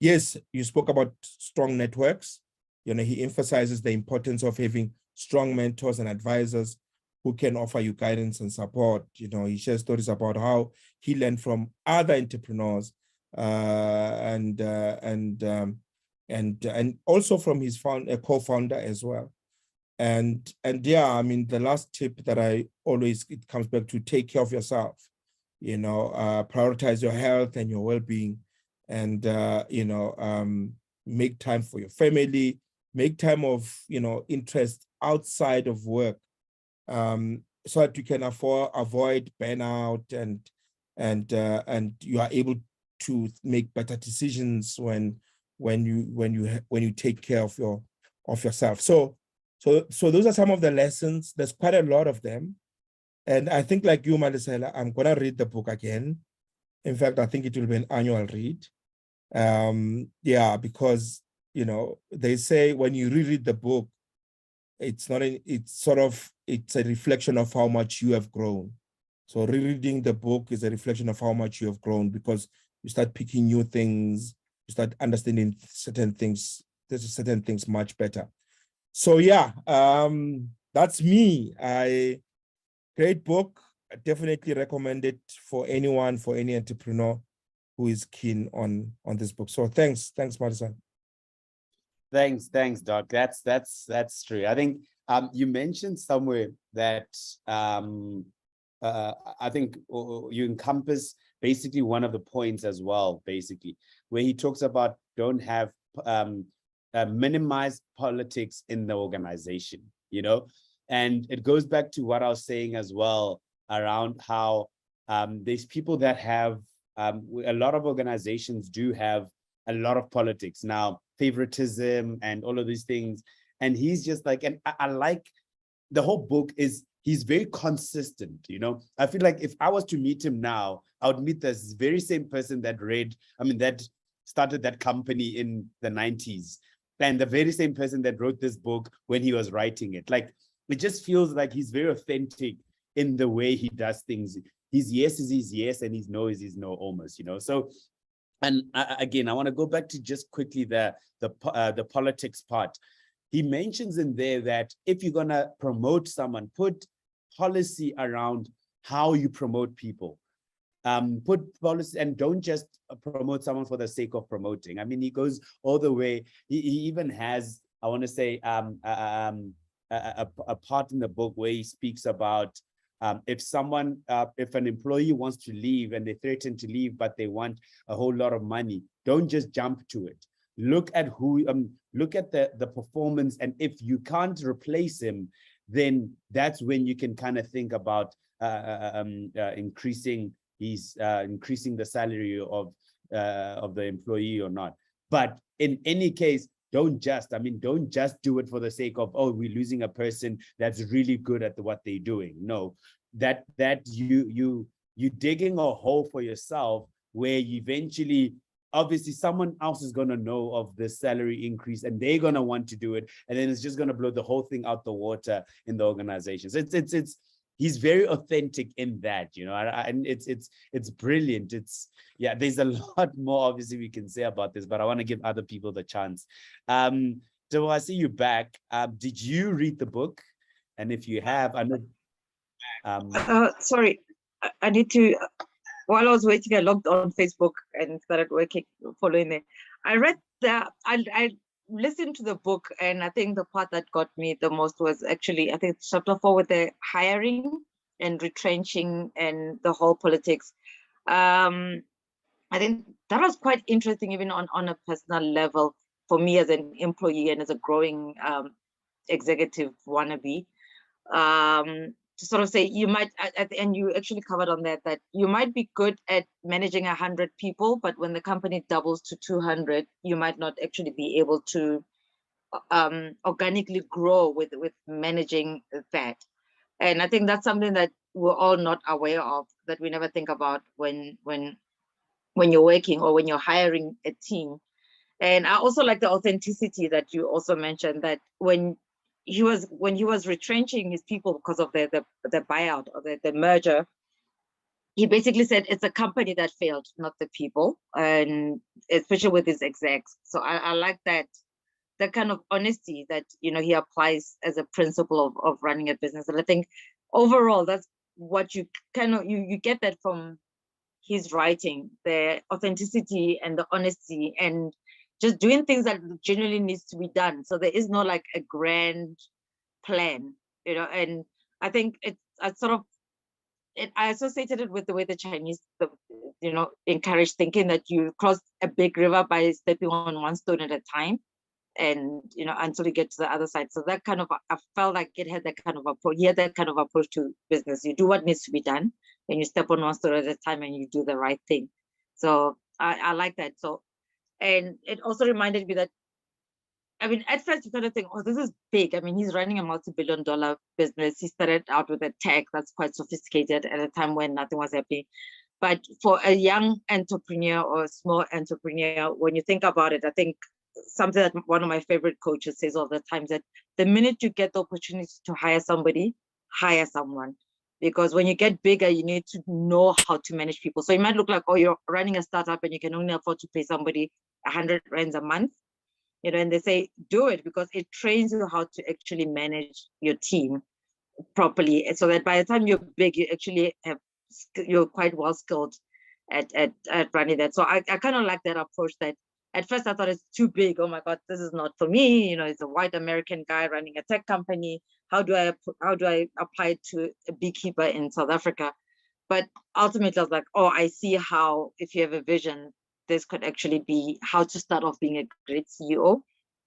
Yes, you spoke about strong networks. He emphasizes the importance of having strong mentors and advisors who can offer you guidance and support. You know, he shares stories about how he learned from other entrepreneurs and also from his co-founder as well. And yeah, I mean, the last tip that it comes back to, take care of yourself, you know, prioritize your health and your well-being, and, you know, make time for your family, make time of, you know, interest outside of work, so that you can avoid burnout, and you are able to make better decisions when you take care of yourself. So those are some of the lessons. There's quite a lot of them. And I think, like you, Malisela, I'm going to read the book again. In fact, I think it will be an annual read. Yeah, because, you know, they say when you reread the book, it's a reflection of how much you have grown. So rereading the book is a reflection of how much you have grown, because you start picking new things, you start understanding certain things much better. So yeah, that's me. Great book. I definitely recommend it for anyone, for any entrepreneur who is keen on this book. So thanks, Madison. Thanks, Doc. That's true. I think you mentioned somewhere that I think you encompass basically one of the points as well, basically, where he talks about don't have minimize politics in the organization, you know, and it goes back to what I was saying as well around how there's people that have a lot of organizations do have a lot of politics now, favoritism and all of these things. And he's just like, and I like the whole book is he's very consistent, you know. I feel like if I was to meet him now, I would meet this very same person that that started that company in the 90s, and the very same person that wrote this book when he was writing it. Like, it just feels like he's very authentic in the way he does things. His yes is his yes, and his no is his no, almost, you know. So, and again, I want to go back to just quickly the politics part. He mentions in there that if you're gonna promote someone, put policy around how you promote people. Put policy, and don't just promote someone for the sake of promoting. I mean, he goes all the way. He even has, I want to say, a part in the book where he speaks about if an employee wants to leave and they threaten to leave, but they want a whole lot of money, don't just jump to it. Look at look at the performance, and if you can't replace him, then that's when you can kind of think about increasing the salary of the employee or not. But in any case, don't just do it for the sake of, oh, we're losing a person that's really good at what they're doing. No, that you digging a hole for yourself where you eventually, obviously someone else is going to know of the salary increase and they're going to want to do it, and then it's just going to blow the whole thing out the water in the organizations. He's very authentic in that, you know, and it's brilliant. Yeah, there's a lot more obviously we can say about this, but I want to give other people the chance. So I see you back. Did you read the book? And if you have, I know. Sorry, I need to. While I was waiting, I logged on Facebook and started working, following it. I read I listened to the book, and I think the part that got me the most was actually, I think, chapter 4 with the hiring and retrenching and the whole politics. I think that was quite interesting, even on a personal level, for me as an employee and as a growing executive wannabe. To sort of say, you might, and you actually covered on that you might be good at managing 100 people, but when the company doubles to 200, you might not actually be able to organically grow with managing that. And I think that's something that we're all not aware of, that we never think about when you're working or when you're hiring a team. And I also like the authenticity that you also mentioned, that when he was retrenching his people because of the buyout or the merger, he basically said it's a company that failed, not the people, and especially with his execs. So I like that kind of honesty that, you know, he applies as a principle of running a business. And I think overall, that's what you kind of, you get that from his writing, the authenticity and the honesty and just doing things that genuinely needs to be done. So there is no like a grand plan, you know, and I think I associated it with the way the Chinese, you know, encourage thinking that you cross a big river by stepping on one stone at a time, and you know, until you get to the other side. So that kind of, I felt like it had that kind of approach. He had that kind of approach to business. You do what needs to be done, and you step on one stone at a time, and you do the right thing. So I like that. So, and it also reminded me that, I mean, at first you kind of think, oh, this is big. I mean, he's running a multi-billion-dollar business. He started out with a tech that's quite sophisticated at a time when nothing was happening. But for a young entrepreneur or a small entrepreneur, when you think about it, I think something that one of my favorite coaches says all the time is that the minute you get the opportunity to hire somebody, hire someone. Because when you get bigger, you need to know how to manage people. So it might look like, oh, you're running a startup and you can only afford to pay somebody 100 rands a month. You know, and they say, do it because it trains you how to actually manage your team properly. And so that by the time you're big, you actually have, you're quite well skilled at running that. So I kind of like that approach that at first I thought it's too big. Oh my God, this is not for me. You know, it's a white American guy running a tech company. How do I apply it to a beekeeper in South Africa? But ultimately I was like, oh, I see how, if you have a vision, this could actually be how to start off being a great CEO,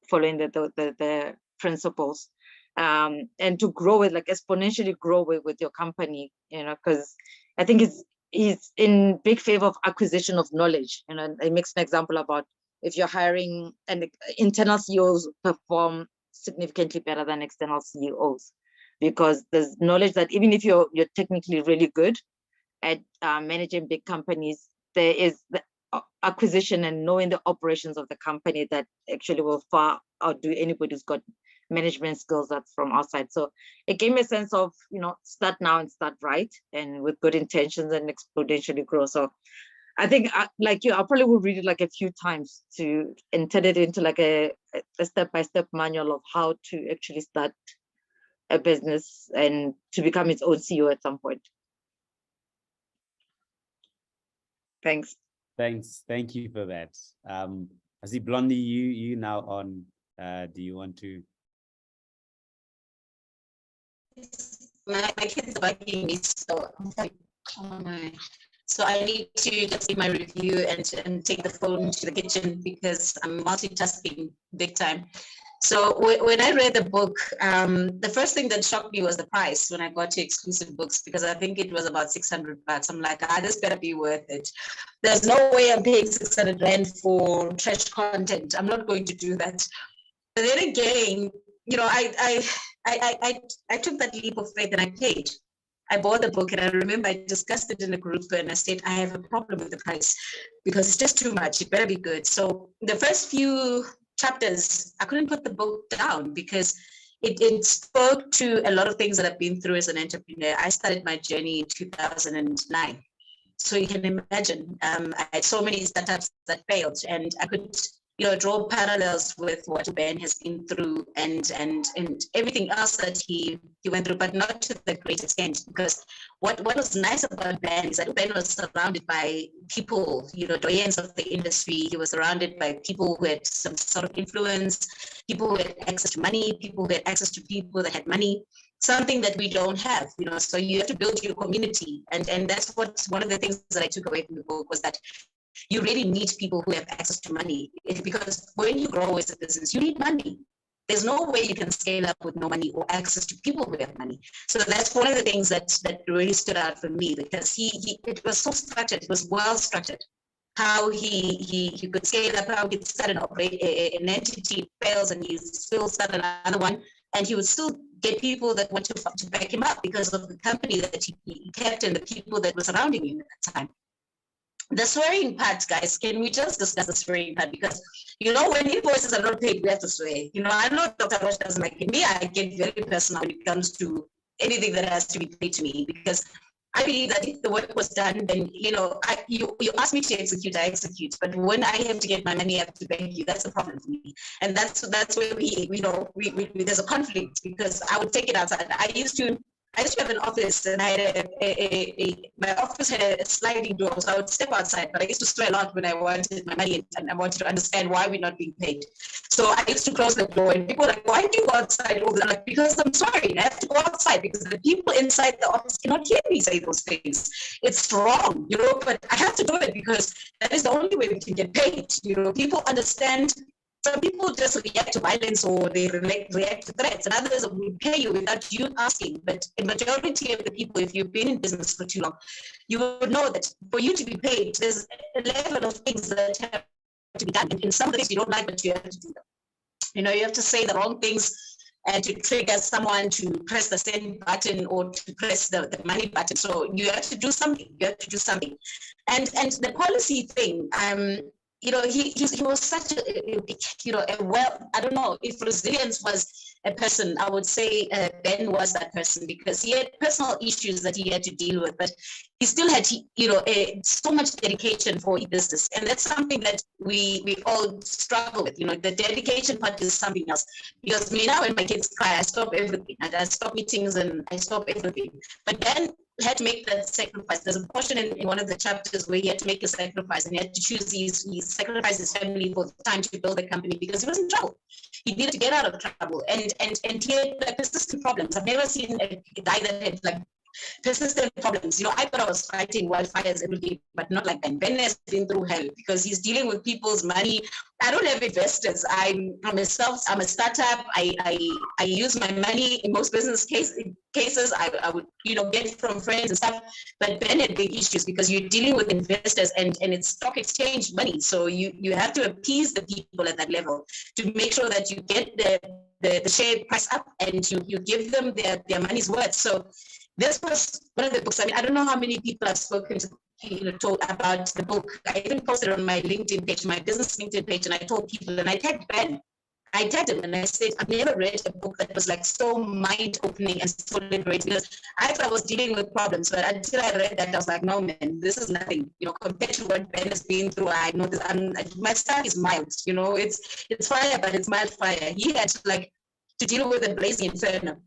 following the principles, and to grow it, like exponentially grow with your company, you know, because I think he's in big favor of acquisition of knowledge. You know, it makes an example about if you're hiring, and internal CEOs perform significantly better than external CEOs, because there's knowledge that even if you're technically really good at managing big companies, there is the acquisition and knowing the operations of the company that actually will far outdo anybody who's got management skills that's from outside. So it gave me a sense of, you know, start now and start right, and with good intentions and exponentially grow. So I think, like you, I probably will read it like a few times to and turn it into like a step-by-step manual of how to actually start a business and to become its own CEO at some point. Thanks. Thanks. Thank you for that. I see Blondie, you now on. Do you want to? My kids are bugging me, so I'm like, oh my. So I need to just do my review and take the phone to the kitchen because I'm multitasking big time. So when I read the book, the first thing that shocked me was the price when I got to exclusive books, because I think it was about 600 bucks. I'm like, this better be worth it. There's no way I'm paying 600 rand for trash content. I'm not going to do that. But then again, you know, I took that leap of faith and I paid. I bought the book, and I remember I discussed it in a group, and I said, I have a problem with the price because it's just too much. It better be good. So the first few chapters, I couldn't put the book down because it spoke to a lot of things that I've been through as an entrepreneur. I started my journey in 2009. So you can imagine, I had so many startups that failed, and I could, you know, draw parallels with what Ben has been through and everything else that he went through, but not to the great extent. Because what was nice about Ben is that Ben was surrounded by people, you know, doyens of the industry. He was surrounded by people who had some sort of influence, people who had access to money, people who had access to people that had money, something that we don't have, you know. So you have to build your community. And that's what one of the things that I took away from the book was that you really need people who have access to money, because when you grow as a business, you need money. There's no way you can scale up with no money or access to people who have money. So that's one of the things that really stood out for me, because it was so structured, it was well structured. How he could scale up, how he could start an entity, fails, and he still start another one, and he would still get people that want to back him up because of the company that he kept and the people that were surrounding him at that time. The swearing part, guys, can we just discuss the swearing part? Because, you know, when invoices are not paid, we have to swear. You know, I know Dr. Roche doesn't like it. Me, I get very personal when it comes to anything that has to be paid to me, because I believe that if the work was done, then, you know, you ask me to execute, I execute. But when I have to get my money, I have to beg you. That's a problem for me. And that's where we there's a conflict, because I would take it outside. I used to I used to have an office, and I had my office had a sliding door, so I would step outside, but I used to swear a lot when I wanted my money and I wanted to understand why we're not being paid. So I used to close the door, and people were like, why do you go outside? I'm like, because I'm sorry, I have to go outside because the people inside the office cannot hear me say those things. It's wrong, but I have to do it because that is the only way we can get paid. People understand. Some people just react to violence or they react to threats, and others will pay you without you asking. But the majority of the people, if you've been in business for too long, you will know that for you to be paid, there's a level of things that have to be done. And some of the things you don't like, but you have to do them. You have to say the wrong things and to trigger someone to press the send button or to press the money button. So you have to do something. And the policy thing, he was such I don't know if resilience was a person, I would say Ben was that person, because he had personal issues that he had to deal with, but he still had, so much dedication for his business. And that's something that we all struggle with. The dedication part is something else. Because me now, when my kids cry, I stop everything. I stop meetings and I stop everything. But Ben had to make that sacrifice. There's a portion in one of the chapters where he had to make a sacrifice, and he had to choose he sacrificed his family for the time to build the company because he was in trouble. He needed to get out of trouble, and he had persistent problems. I've never seen a guy that had persistent problems. I thought I was fighting wildfires every day, but not like Ben. Ben has been through hell because he's dealing with people's money. I don't have investors. I'm a startup. I use my money in most business cases. I would get it from friends and stuff. But Ben had big issues because you're dealing with investors and it's stock exchange money. So you have to appease the people at that level to make sure that you get the share price up and you give them their money's worth. So this was one of the books. I don't know how many people I've spoken to, told about the book. I even posted it on my LinkedIn page, my business LinkedIn page, and I told people, and I tagged Ben. I tagged him and I said, I've never read a book that was so mind-opening and so liberating, because I thought I was dealing with problems, but until I read that, I was like, no, man, this is nothing. Compared to what Ben has been through, I know that my stuff is mild. It's fire, but it's mild fire. He had to deal with a blazing inferno.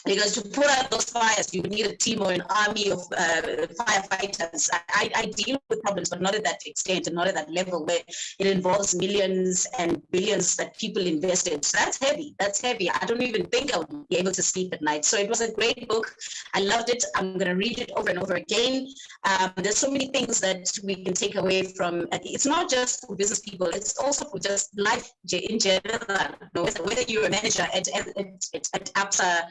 Because to put out those fires, you need a team or an army of firefighters. I deal with problems, but not at that extent and not at that level where it involves millions and billions that people invested. So that's heavy. I don't even think I would be able to sleep at night. So it was a great book. I loved it. I'm going to read it over and over again. There's so many things that we can take away from. It's not just for business people. It's also for just life in general. Whether you're a manager at APSA,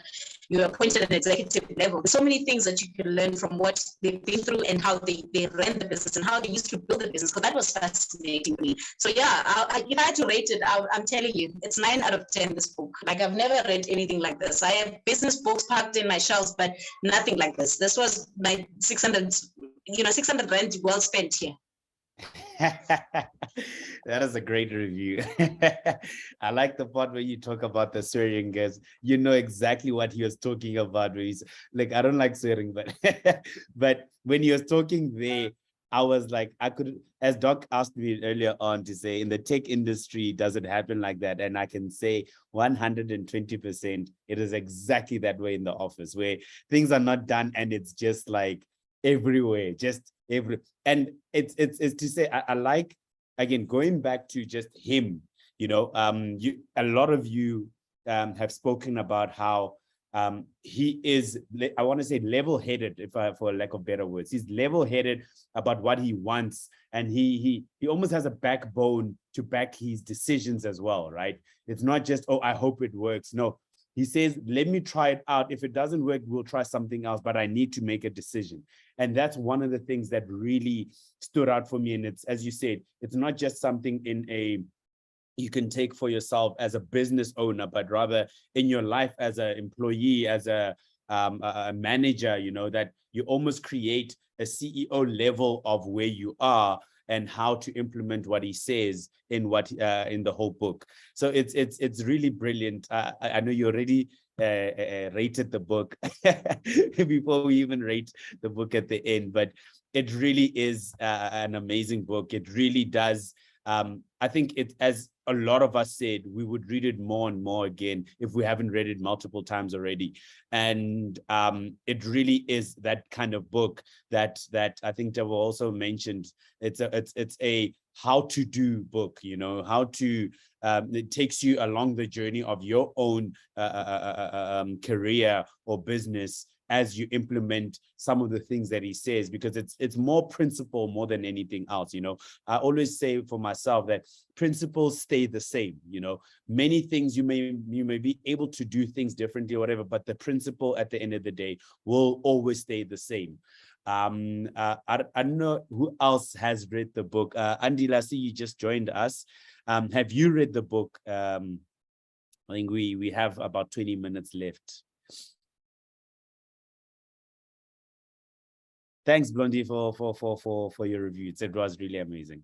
you're appointed at an executive level. There's so many things that you can learn from what they've been through and how they ran the business and how they used to build the business. So that was fascinating to me. So yeah, if I had to rate it, I'm telling you, it's 9 out of 10, this book. I've never read anything like this. I have business books packed in my shelves, but nothing like this. This was my 600 rand well spent here. That is a great review. I like the part where you talk about the swearing, guys. You know exactly what he was talking about. Where he's like, I don't like swearing, but but when he was talking there, I was like, I could, as Doc asked me earlier on to say, in the tech industry, does it happen like that? And I can say 120%, it is exactly that way in the office, where things are not done and it's just like everywhere, and it's to say, I like, again, going back to just him, a lot of you have spoken about how he is, I want to say, level-headed, for lack of better words. He's level-headed about what he wants, and he almost has a backbone to back his decisions as well, right? It's not just, oh, I hope it works. No, he says, let me try it out. If it doesn't work, we'll try something else, but I need to make a decision. And that's one of the things that really stood out for me. And it's, as you said, it's not just something you can take for yourself as a business owner, but rather in your life as an employee, as a manager, that you almost create a CEO level of where you are and how to implement what he says in the whole book. So it's really brilliant. I know you already rated the book before we even rate the book at the end, but it really is an amazing book. It really does. I think it, as a lot of us said we would read it more and more again if we haven't read it multiple times already. And it really is that kind of book that I think Devo also mentioned. It's a how to do book, you know, how to, it takes you along the journey of your own career or business as you implement some of the things that he says, because it's more principle more than anything else. You know, I always say for myself that principles stay the same. You know, many things you may be able to do things differently or whatever, but the principle at the end of the day will always stay the same. I don't know who else has read the book. Andila, I see you just joined us. Have you read the book? I think we have about 20 minutes left. Thanks, Blondie, for your review. It was really amazing.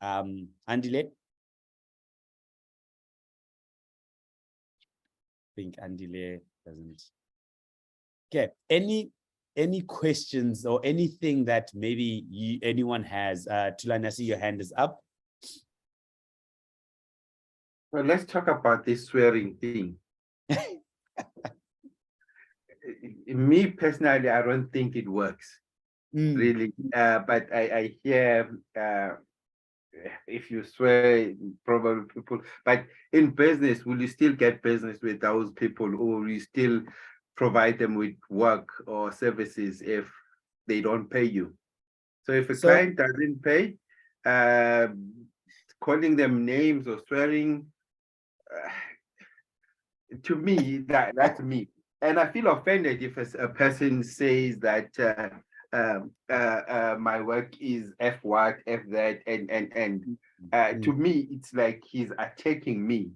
Andile? I think Andile doesn't. Okay, any questions or anything that maybe anyone has? Tulani, I see your hand is up. Well, let's talk about this swearing thing. Me personally, I don't think it works, really. But I hear if you swear, probably people. But in business, will you still get business with those people, or will you still provide them with work or services if they don't pay you? So if a client doesn't pay, calling them names or swearing, to me, that's me. And I feel offended if a person says that my work is F what, F that, and to me, it's like he's attacking me.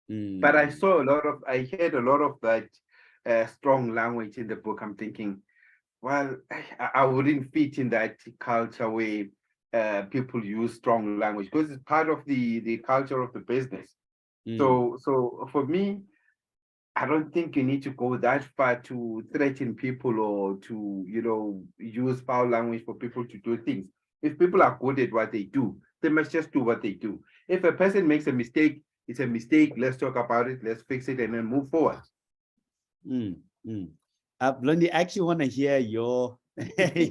But I heard a lot of that strong language in the book. I'm thinking, well, I wouldn't fit in that culture where people use strong language, because it's part of the culture of the business. So for me, I don't think you need to go that far to threaten people or to, you know, use foul language for people to do things. If people are good at what they do, they must just do what they do. If a person makes a mistake, it's a mistake. Let's talk about it. Let's fix it and then move forward. Blondie, I actually want to hear your viewpoint.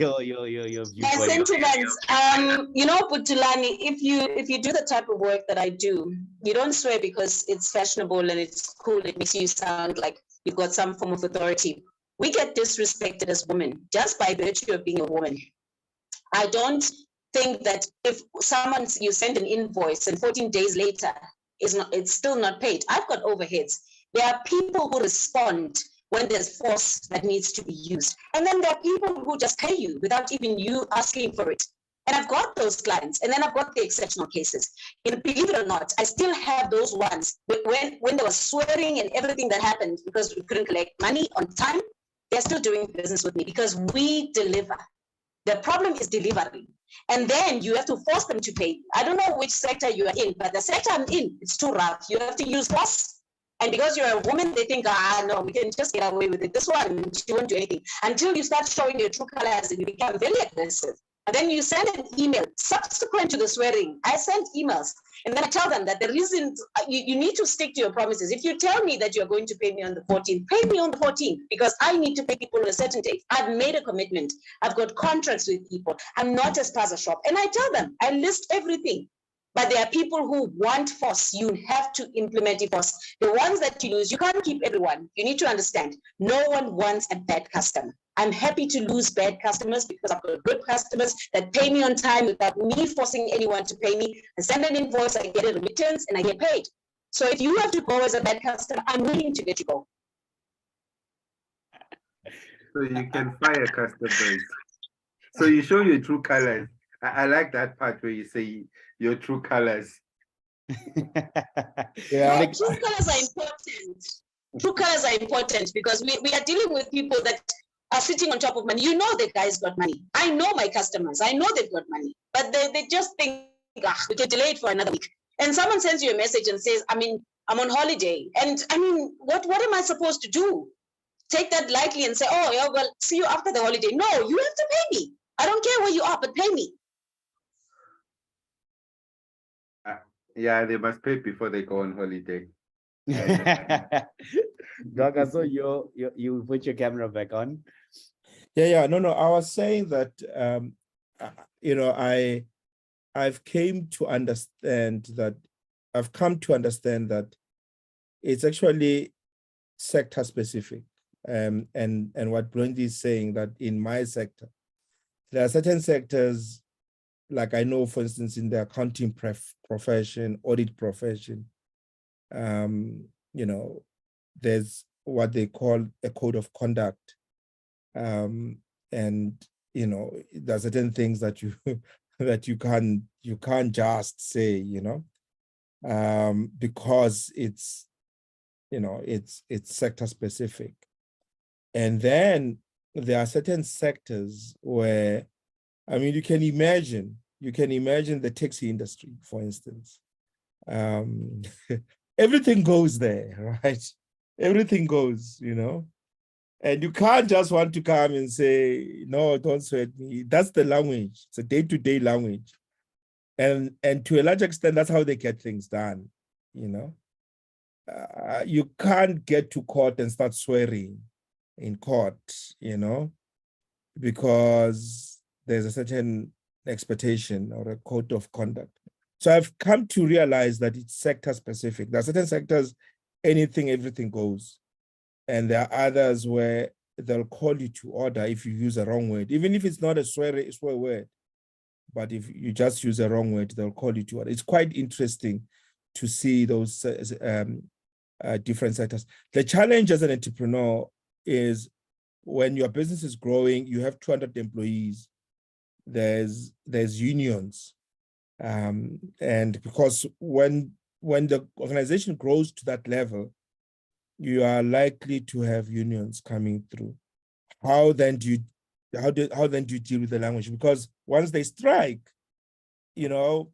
My sentiments, you know, Putulani, if you do the type of work that I do, you don't swear because it's fashionable and it's cool. It makes you sound like you've got some form of authority. We get disrespected as women just by virtue of being a woman. I don't think that if you send an invoice and 14 days later it's still not paid. I've got overheads. There are people who respond when there's force that needs to be used. And then there are people who just pay you without even you asking for it. And I've got those clients. And then I've got the exceptional cases. And believe it or not, I still have those ones. But when there was swearing and everything that happened because we couldn't collect money on time, they're still doing business with me because we deliver. The problem is delivery. And then you have to force them to pay. I don't know which sector you are in, but the sector I'm in, it's too rough. You have to use force. And because you're a woman, they think, no, we can just get away with it. This one, she won't do anything. Until you start showing your true colors and you become very aggressive. And then you send an email subsequent to the swearing. I sent emails. And then I tell them that the reason you need to stick to your promises. If you tell me that you're going to pay me on the 14th, pay me on the 14th, because I need to pay people on a certain date. I've made a commitment. I've got contracts with people. I'm not a spaza shop. And I tell them, I list everything. But there are people who want force. You have to implement it force. The ones that you lose, you can't keep everyone. You need to understand, no one wants a bad customer. I'm happy to lose bad customers because I've got good customers that pay me on time without me forcing anyone to pay me. I send an invoice, I get a remittance, and I get paid. So if you have to go as a bad customer, I'm willing to let you go. So you can fire customers. So you show your true colors. I like that part where you say your true colors. Yeah, true colors are important. True colors are important because we are dealing with people that are sitting on top of money. You know the guy's got money. I know my customers. I know they've got money. But they just think, we can delay it for another week. And someone sends you a message and says, I'm on holiday. And I mean, what am I supposed to do? Take that lightly and say, oh, yeah, well, see you after the holiday. No, you have to pay me. I don't care where you are, but pay me. Yeah, they must pay before they go on holiday. Gaga, so you put your camera back on. Yeah. No. I was saying that you know, I've come to understand that it's actually sector specific. And what Brandy is saying, that in my sector, there are certain sectors, like I know, for instance, in the accounting profession, audit profession, you know, there's what they call a code of conduct. And you know, there are certain things that you that you can't just say, you know, because it's, you know, it's sector specific. And then there are certain sectors where, I mean, you can imagine the taxi industry, for instance. Everything goes there, right? Everything goes, you know, and you can't just want to come and say, no, don't sweat me. That's the language. It's a day-to-day language. And to a large extent, that's how they get things done, you know. You can't get to court and start swearing in court, you know, because there's a certain expectation or a code of conduct. So I've come to realize that it's sector specific. There are certain sectors, everything goes. And there are others where they'll call you to order if you use a wrong word, even if it's not a swear word. But if you just use a wrong word, they'll call you to order. It's quite interesting to see those different sectors. The challenge as an entrepreneur is when your business is growing, you have 200 employees, there's unions. And because when the organization grows to that level, you are likely to have unions coming through. How then do you deal with the language? Because once they strike, you know,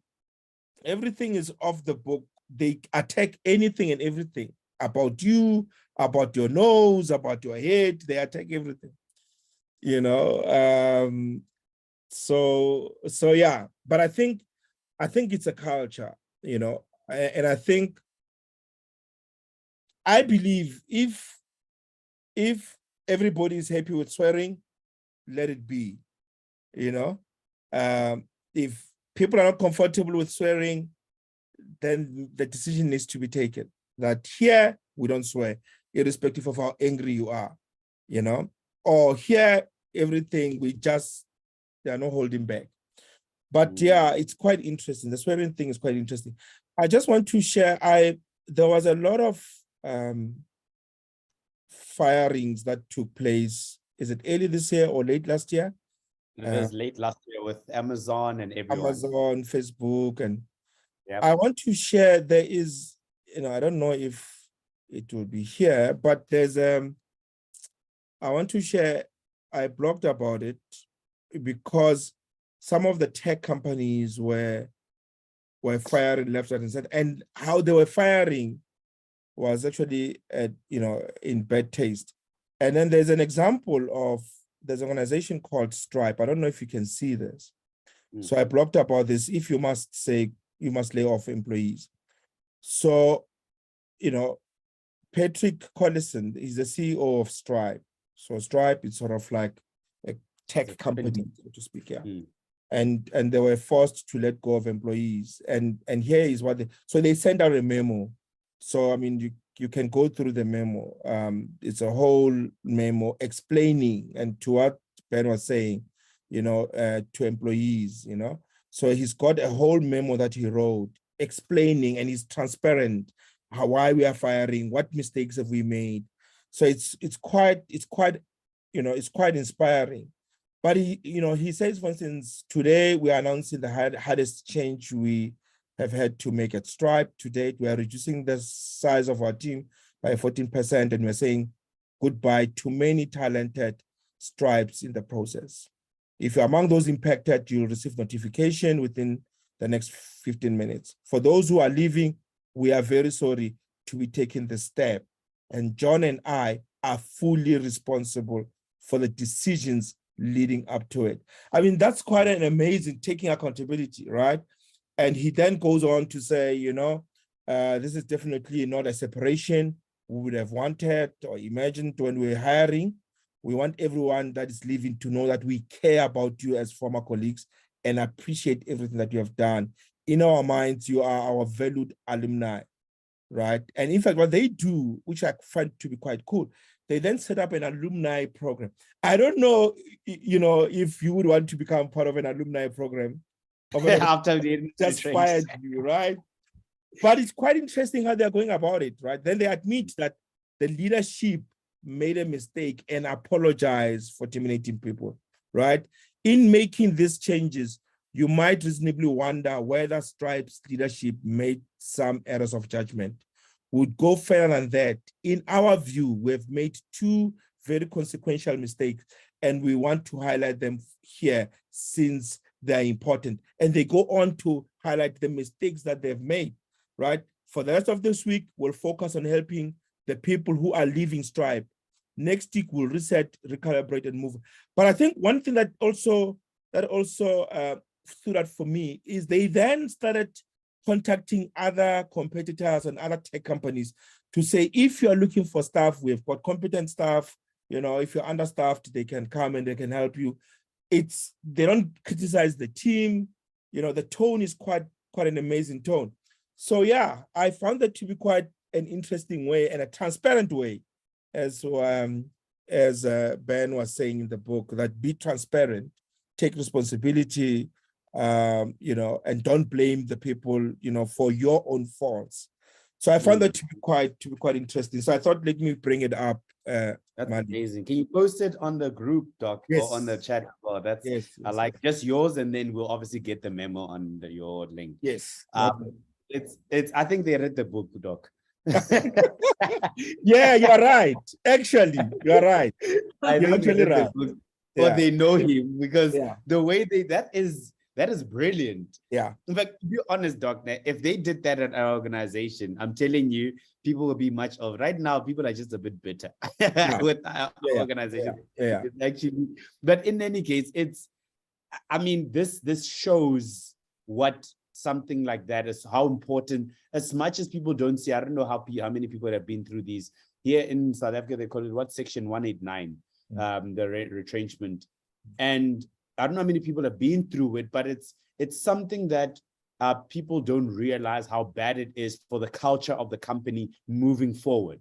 everything is off the book. They attack anything and everything about you, about your nose, about your head. They attack everything, you know. So yeah, but I think it's a culture, you know, and I believe if everybody is happy with swearing, let it be, you know. If people are not comfortable with swearing, then the decision needs to be taken that here we don't swear, irrespective of how angry you are, you know, or here everything they are not holding back. But yeah, it's quite interesting. The swearing thing is quite interesting. I just want to share, there was a lot of firings that took place. Is it early this year or late last year? It was late last year with Amazon and everyone. Amazon, Facebook, and yep. I want to share, there is, you know, I don't know if it will be here, but there's I want to share, I blogged about it because some of the tech companies were firing left, right, and center, and how they were firing was actually, you know, in bad taste. And then there's an example of, there's an organization called Stripe. I don't know if you can see this. So I blogged about this. If you must say, you must lay off employees. So, you know, Patrick Collison is the CEO of Stripe. So Stripe is sort of like a tech company, so to speak, yeah. And they were forced to let go of employees. And here is what so they sent out a memo. So, I mean, you can go through the memo. It's a whole memo explaining, and to what Ben was saying, you know, to employees, you know. So he's got a whole memo that he wrote explaining, and he's transparent why we are firing, what mistakes have we made. So it's quite, you know, it's quite inspiring. But he, you know, he says, for instance, today we are announcing the hardest change we have had to make at Stripe. To date, we are reducing the size of our team by 14%, and we're saying goodbye to many talented Stripes in the process. If you're among those impacted, you'll receive notification within the next 15 minutes. For those who are leaving, we are very sorry to be taking the step. And John and I are fully responsible for the decisions leading up to it. I mean, that's quite an amazing taking accountability, right? And he then goes on to say, you know, this is definitely not a separation we would have wanted or imagined when we were hiring. We want everyone that is leaving to know that we care about you as former colleagues and appreciate everything that you have done. In our minds, you are our valued alumni, right? And in fact, what they do, which I find to be quite cool, they then set up an alumni program. I don't know, you know, if you would want to become part of an alumni program. After they just fired you, right? But it's quite interesting how they're going about it, right? Then they admit that the leadership made a mistake and apologize for terminating people, right? In making these changes, you might reasonably wonder whether Stripe's leadership made some errors of judgment. Would go further than that. In our view, we've made two very consequential mistakes, and we want to highlight them here since they're important. And they go on to highlight the mistakes that they've made, right? For the rest of this week, we'll focus on helping the people who are leaving Stripe. Next week, we'll reset, recalibrate, and move. But I think one thing that also stood out for me is they then started contacting other competitors and other tech companies to say, if you're looking for staff, we've got competent staff, you know, if you're understaffed, they can come and they can help you. They don't criticize the team, you know, the tone is quite an amazing tone. So yeah, I found that to be quite an interesting way and a transparent way, as Ben was saying in the book, that be transparent, take responsibility, you know, and don't blame the people, you know, for your own faults. So I found that to be quite interesting. So I thought, let me bring it up. That's Mandy. amazing. Can you post it on the group, Doc, Yes. or on the chat as well? That's Yes, I yes, like just yours, and then we'll obviously get the memo on your link. yes. It's I think they read the book, Doc. Yeah, you're right. Actually, you're right. I You're think they actually read the right. book, or they know him, because Yeah. the way that is brilliant. Yeah. In fact, to be honest, Doc, if they did that at our organization, I'm telling you, people will be much of. Right now, people are just a bit bitter with our organization. Yeah. It's actually, but in any case, I mean, this shows what something like that is, how important, as much as people don't see. I don't know how many people have been through these. Here in South Africa, they call it what, Section 189, the retrenchment. And I don't know how many people have been through it, but it's something that people don't realize how bad it is for the culture of the company moving forward.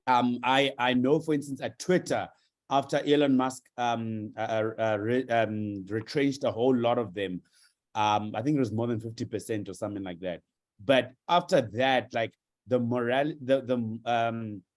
I know, for instance, at Twitter, after Elon Musk retrenched a whole lot of them, I think it was more than 50% or something like that. But after that, like the morale,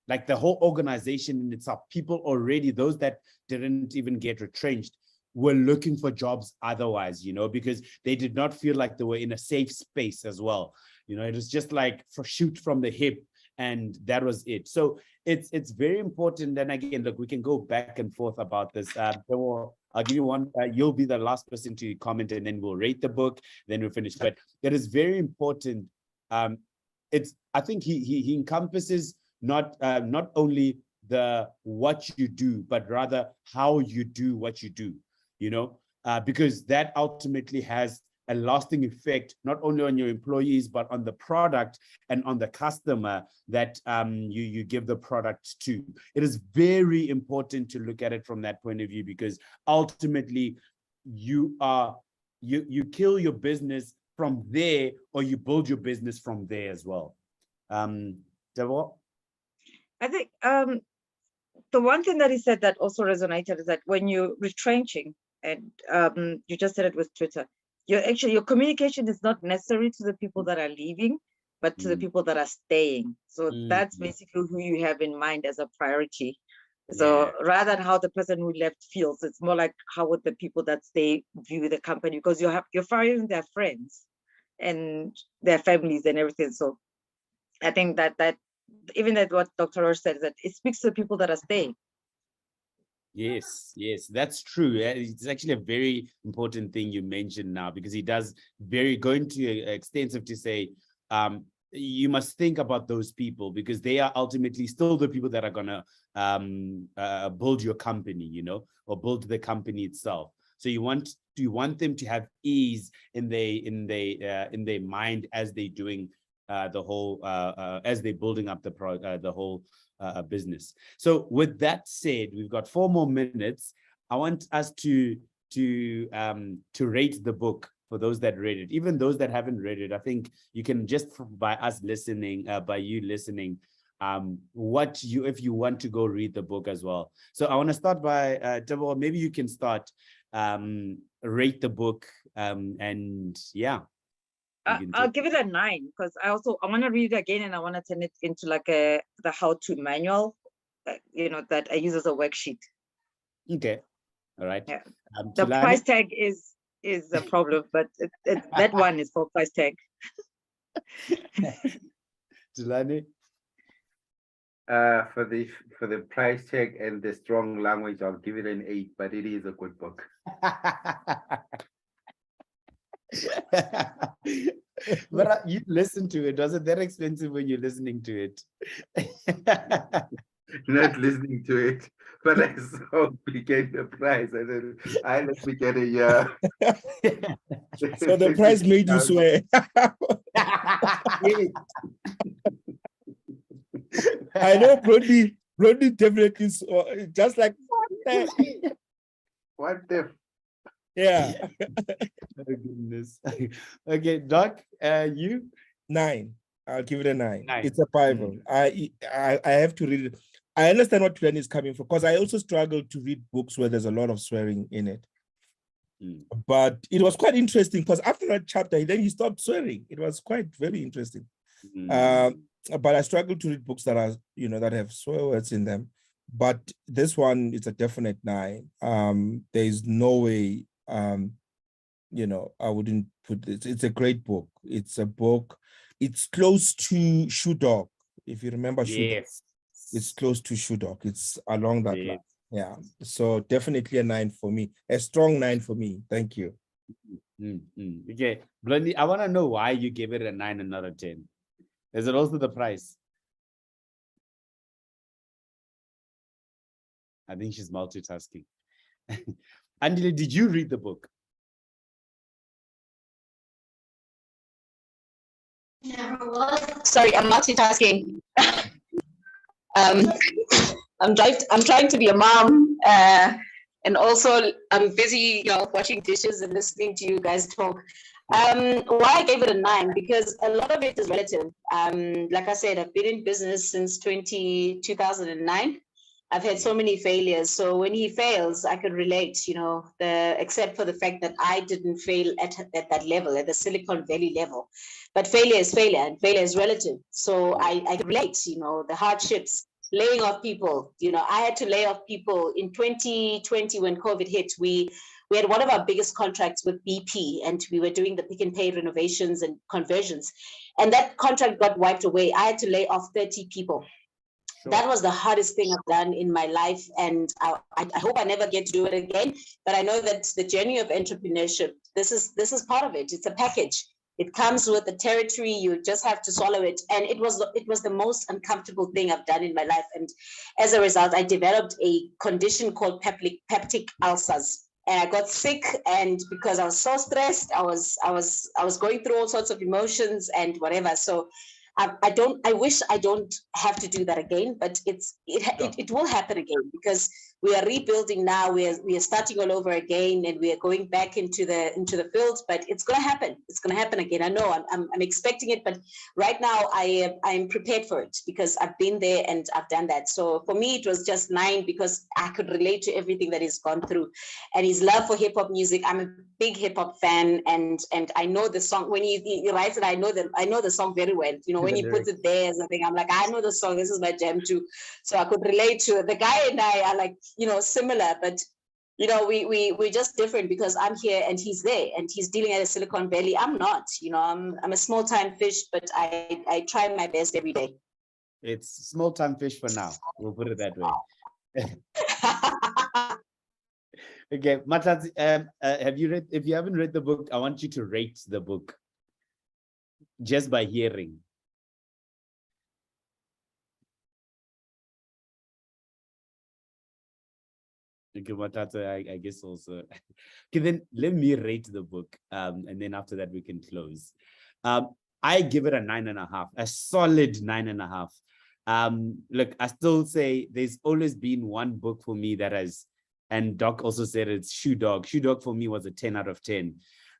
like the whole organization in itself, people already, those that didn't even get retrenched, were looking for jobs otherwise, you know, because they did not feel like they were in a safe space as well. You know, it was just like for shoot from the hip, and that was it. So it's very important. And again, look, we can go back and forth about this. I'll give you one. You'll be the last person to comment, and then we'll rate the book. Then we'll finish. But that is very important. I think he encompasses not only the what you do, but rather how you do what you do. You know, because that ultimately has a lasting effect, not only on your employees, but on the product and on the customer that you give the product to. It is very important to look at it from that point of view, because ultimately you kill your business from there, or you build your business from there as well. Deborah? I think the one thing that he said that also resonated is that when you're retrenching, and you just said it with Twitter, your communication is not necessary to the people that are leaving, but to the people that are staying. So that's basically who you have in mind as a priority. So rather than how the person who left feels, it's more like how would the people that stay view the company, because you're firing their friends and their families and everything. So I think that even that what Dr. Roche said, is that it speaks to the people that are staying. Yes, that's true. It's actually a very important thing you mentioned now, because he does go into extensive to say, you must think about those people, because they are ultimately still the people that are going to build your company, you know, or build the company itself. So you want you want them to have ease in their mind as they're doing the whole as they're building up the whole business. So with that said, we've got 4 more minutes. I want us to rate the book for those that read it. Even those that haven't read it, I think you can just by us listening, by you listening, if you want to go read the book as well. So I want to start by Tabo, maybe you can start, rate the book, and yeah. I'll give it a 9 because I want to read it again, and I want to turn it into like the how-to manual, that I use as a worksheet. Okay, all right. Yeah. The price tag is a problem, but that one is for price tag. Tulani? For the price tag and the strong language, I'll give it an 8, but it is a good book. But you listen to it. Was it that expensive when you're listening to it? Not listening to it, but I saw we get the price, and then let me get a year. So the price made you swear. I know Brody definitely saw, just like what the. Yeah. Oh goodness. Okay, Doc, you? 9. I'll give it a 9. 9. It's a Bible. I have to read it. I understand what Tulani is coming from, because I also struggle to read books where there's a lot of swearing in it. But it was quite interesting because after that chapter, then he stopped swearing. It was quite very interesting. But I struggle to read books that are, that have swear words in them. But this one is a definite 9. There is no way, I wouldn't put this. It's a great book. It's a book. It's close to Shoe Dog. If you remember Shoe Dog. It's close to Shoe Dog. It's along that line. Yeah. So definitely a 9 for me. A strong 9 for me. Thank you. Okay. Blondie, I want to know why you gave it a 9 and not a 10. Is it also the price? I think she's multitasking. Andile, did you read the book? Sorry, I'm multitasking. I'm trying to be a mom, and also I'm busy, washing dishes and listening to you guys talk. Why I gave it a 9, because a lot of it is relative. Like I said, I've been in business since 2009. I've had so many failures. So when he fails, I could relate, except for the fact that I didn't fail at that level, at the Silicon Valley level. But failure is failure, and failure is relative. So I could relate, the hardships, laying off people. I had to lay off people in 2020 when COVID hit. We had one of our biggest contracts with BP, and we were doing the Pick and Pay renovations and conversions. And that contract got wiped away. I had to lay off 30 people. Sure. That was the hardest thing I've done in my life. And I hope I never get to do it again. But I know that the journey of entrepreneurship, this is part of it. It's a package. It comes with the territory. You just have to swallow it. And it was the most uncomfortable thing I've done in my life. And as a result, I developed a condition called peptic ulcers. And I got sick, and because I was so stressed, I was going through all sorts of emotions and whatever. So I wish I don't have to do that again, but it will happen again, because we are rebuilding now. We are starting all over again, and we are going back into the field. But it's going to happen. It's going to happen again. I know. I'm expecting it, but right now I am prepared for it, because I've been there and I've done that. So for me, it was just 9, because I could relate to everything that he's gone through, and his love for hip hop music. I'm a big hip hop fan, and I know the song. When he writes it, I know the song very well. When he puts it there as a thing, I'm like, I know the song. This is my jam too. So I could relate to it. The guy and I are like, similar, but we're just different, because I'm here and he's there, and he's dealing at a Silicon Valley. I'm not. I'm a small time fish, but I try my best every day. It's small time fish for now. We'll put it that way. Okay, Matas, have you read? If you haven't read the book, I want you to rate the book just by hearing. Okay, Matata, I guess also. Okay, then let me rate the book. And then after that we can close. I give it a 9.5, a solid 9.5. Look, I still say there's always been one book for me that has, and Doc also said it's Shoe Dog. Shoe Dog for me was a 10 out of 10.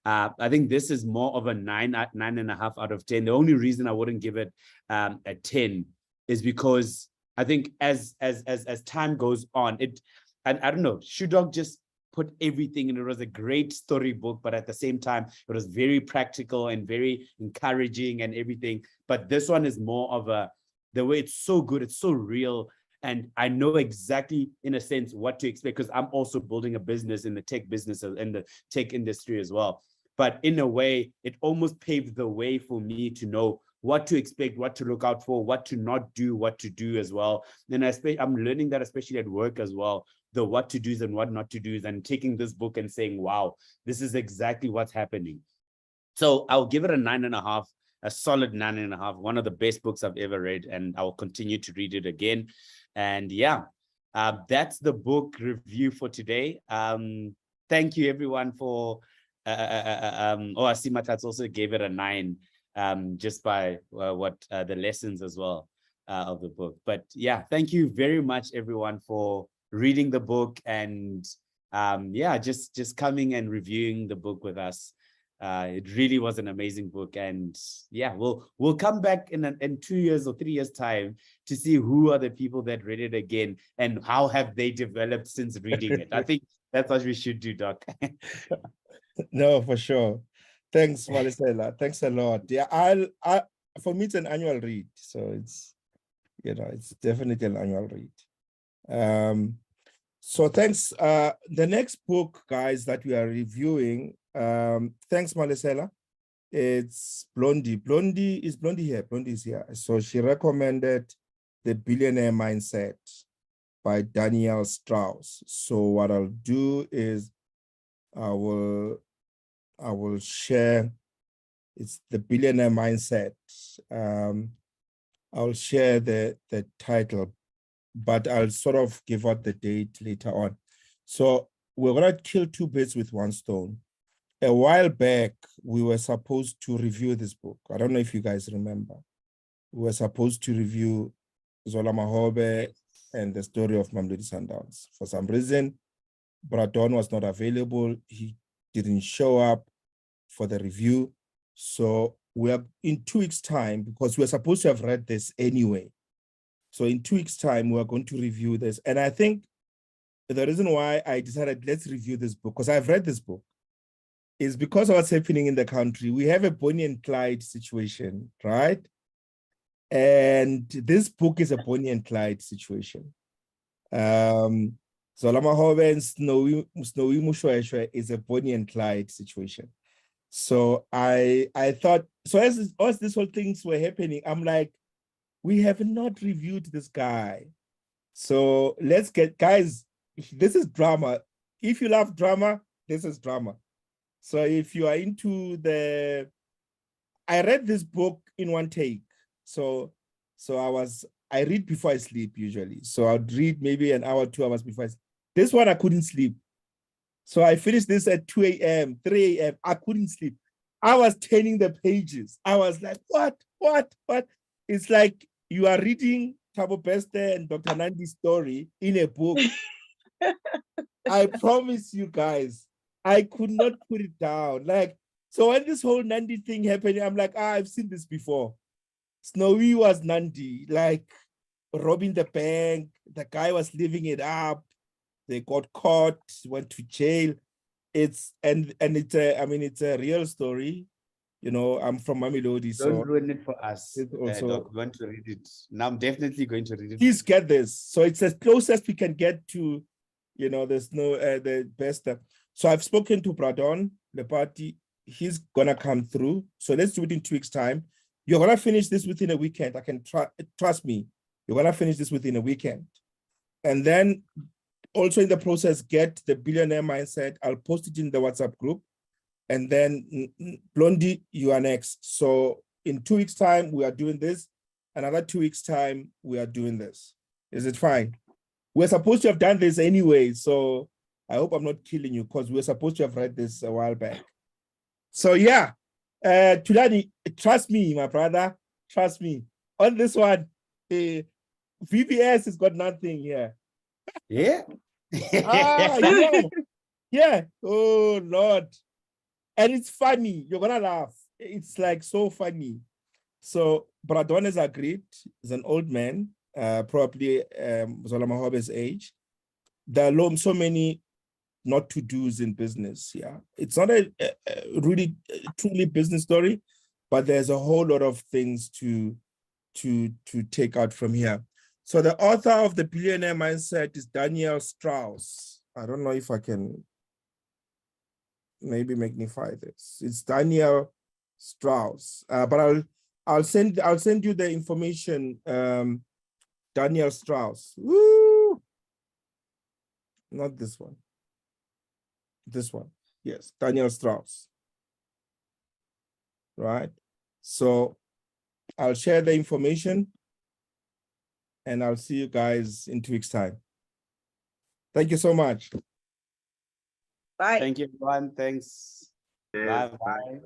I think this is more of a 9.5 out of 10. The only reason I wouldn't give it a 10 is because I think as time goes on, and I don't know, Shoe Dog just put everything in. It was a great storybook, but at the same time, it was very practical and very encouraging and everything. But this one is more of the way it's so good, it's so real. And I know exactly, in a sense, what to expect, because I'm also building a business in the tech business and the tech industry as well. But in a way, it almost paved the way for me to know what to expect, what to look out for, what to not do, what to do as well. And I'm learning that, especially at work as well, the what to do's and what not to do's, and taking this book and saying, wow, this is exactly what's happening. So I'll give it a 9.5, a solid 9.5, one of the best books I've ever read, and I'll continue to read it again. And yeah, that's the book review for today. Thank you everyone for, I see Matats also gave it a 9, just by the lessons as well of the book. But yeah, thank you very much everyone for reading the book and yeah, just coming and reviewing the book with us. It really was an amazing book, and yeah, we'll come back in 2 years or 3 years time to see who are the people that read it again and how have they developed since reading it. I think that's what we should do, Doc. No, for sure. Thanks, Malisela. Thanks a lot. Yeah, for me it's an annual read, so it's, you know, it's definitely an annual read. So thanks. The next book, guys, that we are reviewing, thanks, Malisela. It's Blondie. Is Blondie here? Blondie is here. So she recommended The Billionaire Mindset by Daniel Strauss. So what I'll do is I will share. It's The Billionaire Mindset. I'll share the title, but I'll sort of give out the date later on. So we're gonna kill two birds with one stone. A while back, we were supposed to review this book. I don't know if you guys remember. We were supposed to review Zola Mahobe and the story of Mamelodi Sundowns. For some reason, Bradon was not available. He didn't show up for the review. So we are in 2 weeks' time, because we're supposed to have read this anyway. So in 2 weeks' time, we're going to review this. And I think the reason why I decided let's review this book, because I've read this book, is because of what's happening in the country. We have a Bonnie and Clyde situation, right? And this book is a Bonnie and Clyde situation. Zola Mahobe and Snowy Mushweshwe is a Bonnie and Clyde situation. So I thought, so as this whole things were happening, I'm like, we have not reviewed this guy. So let's get, guys, this is drama. If you love drama, this is drama. So if you are into I read this book in one take. So I read before I sleep usually. So I'd read maybe an hour, 2 hours before I sleep. This one, I couldn't sleep. So I finished this at 2 a.m., 3 a.m. I couldn't sleep. I was turning the pages. I was like, what? It's like you are reading Thabo Beste and Dr. Nandi's story in a book. I promise you guys, I could not put it down. Like, so when this whole Nandi thing happened, I'm like, I've seen this before. Snowy was Nandi, like robbing the bank. The guy was living it up. They got caught, went to jail. It's a real story. You know, I'm from Mamelodi, so don't ruin it for us. Also, Doc, we want to read it. Now I'm definitely going to read it. Please get this. So it's as close as we can get to, you know, there's no the best. So I've spoken to Bradon, the party. He's gonna come through. So let's do it in 2 weeks' time. You're gonna finish this within a weekend. I can trust me. You're gonna finish this within a weekend, and then also in the process, get the Billionaire Mindset. I'll post it in the WhatsApp group, and then Blondie, you are next. So in 2 weeks' time, we are doing this. Another 2 weeks' time, we are doing this. Is it fine? we're supposed to have done this anyway. So I hope I'm not killing you because we're supposed to have read this a while back. So yeah, Tulani, trust me, my brother, trust me. On this one, VBS has got nothing here. Yeah. Yeah. Yeah. Oh Lord. And it's funny. You're gonna laugh. It's like so funny. So Bradon has agreed. He's an old man, probably Zolama Hobe's age. There are so many not to do's in business. Yeah. It's not a really truly business story, but there's a whole lot of things to take out from here. So the author of The Billionaire Mindset is Daniel Strauss. I don't know if I can maybe magnify this. It's Daniel Strauss, but I'll send you the information. Daniel Strauss. Woo! Not this one. This one. Yes, Daniel Strauss. Right. So I'll share the information and I'll see you guys in 2 weeks' time. Thank you so much. Bye. Thank you, everyone. Thanks. Yes, Bye.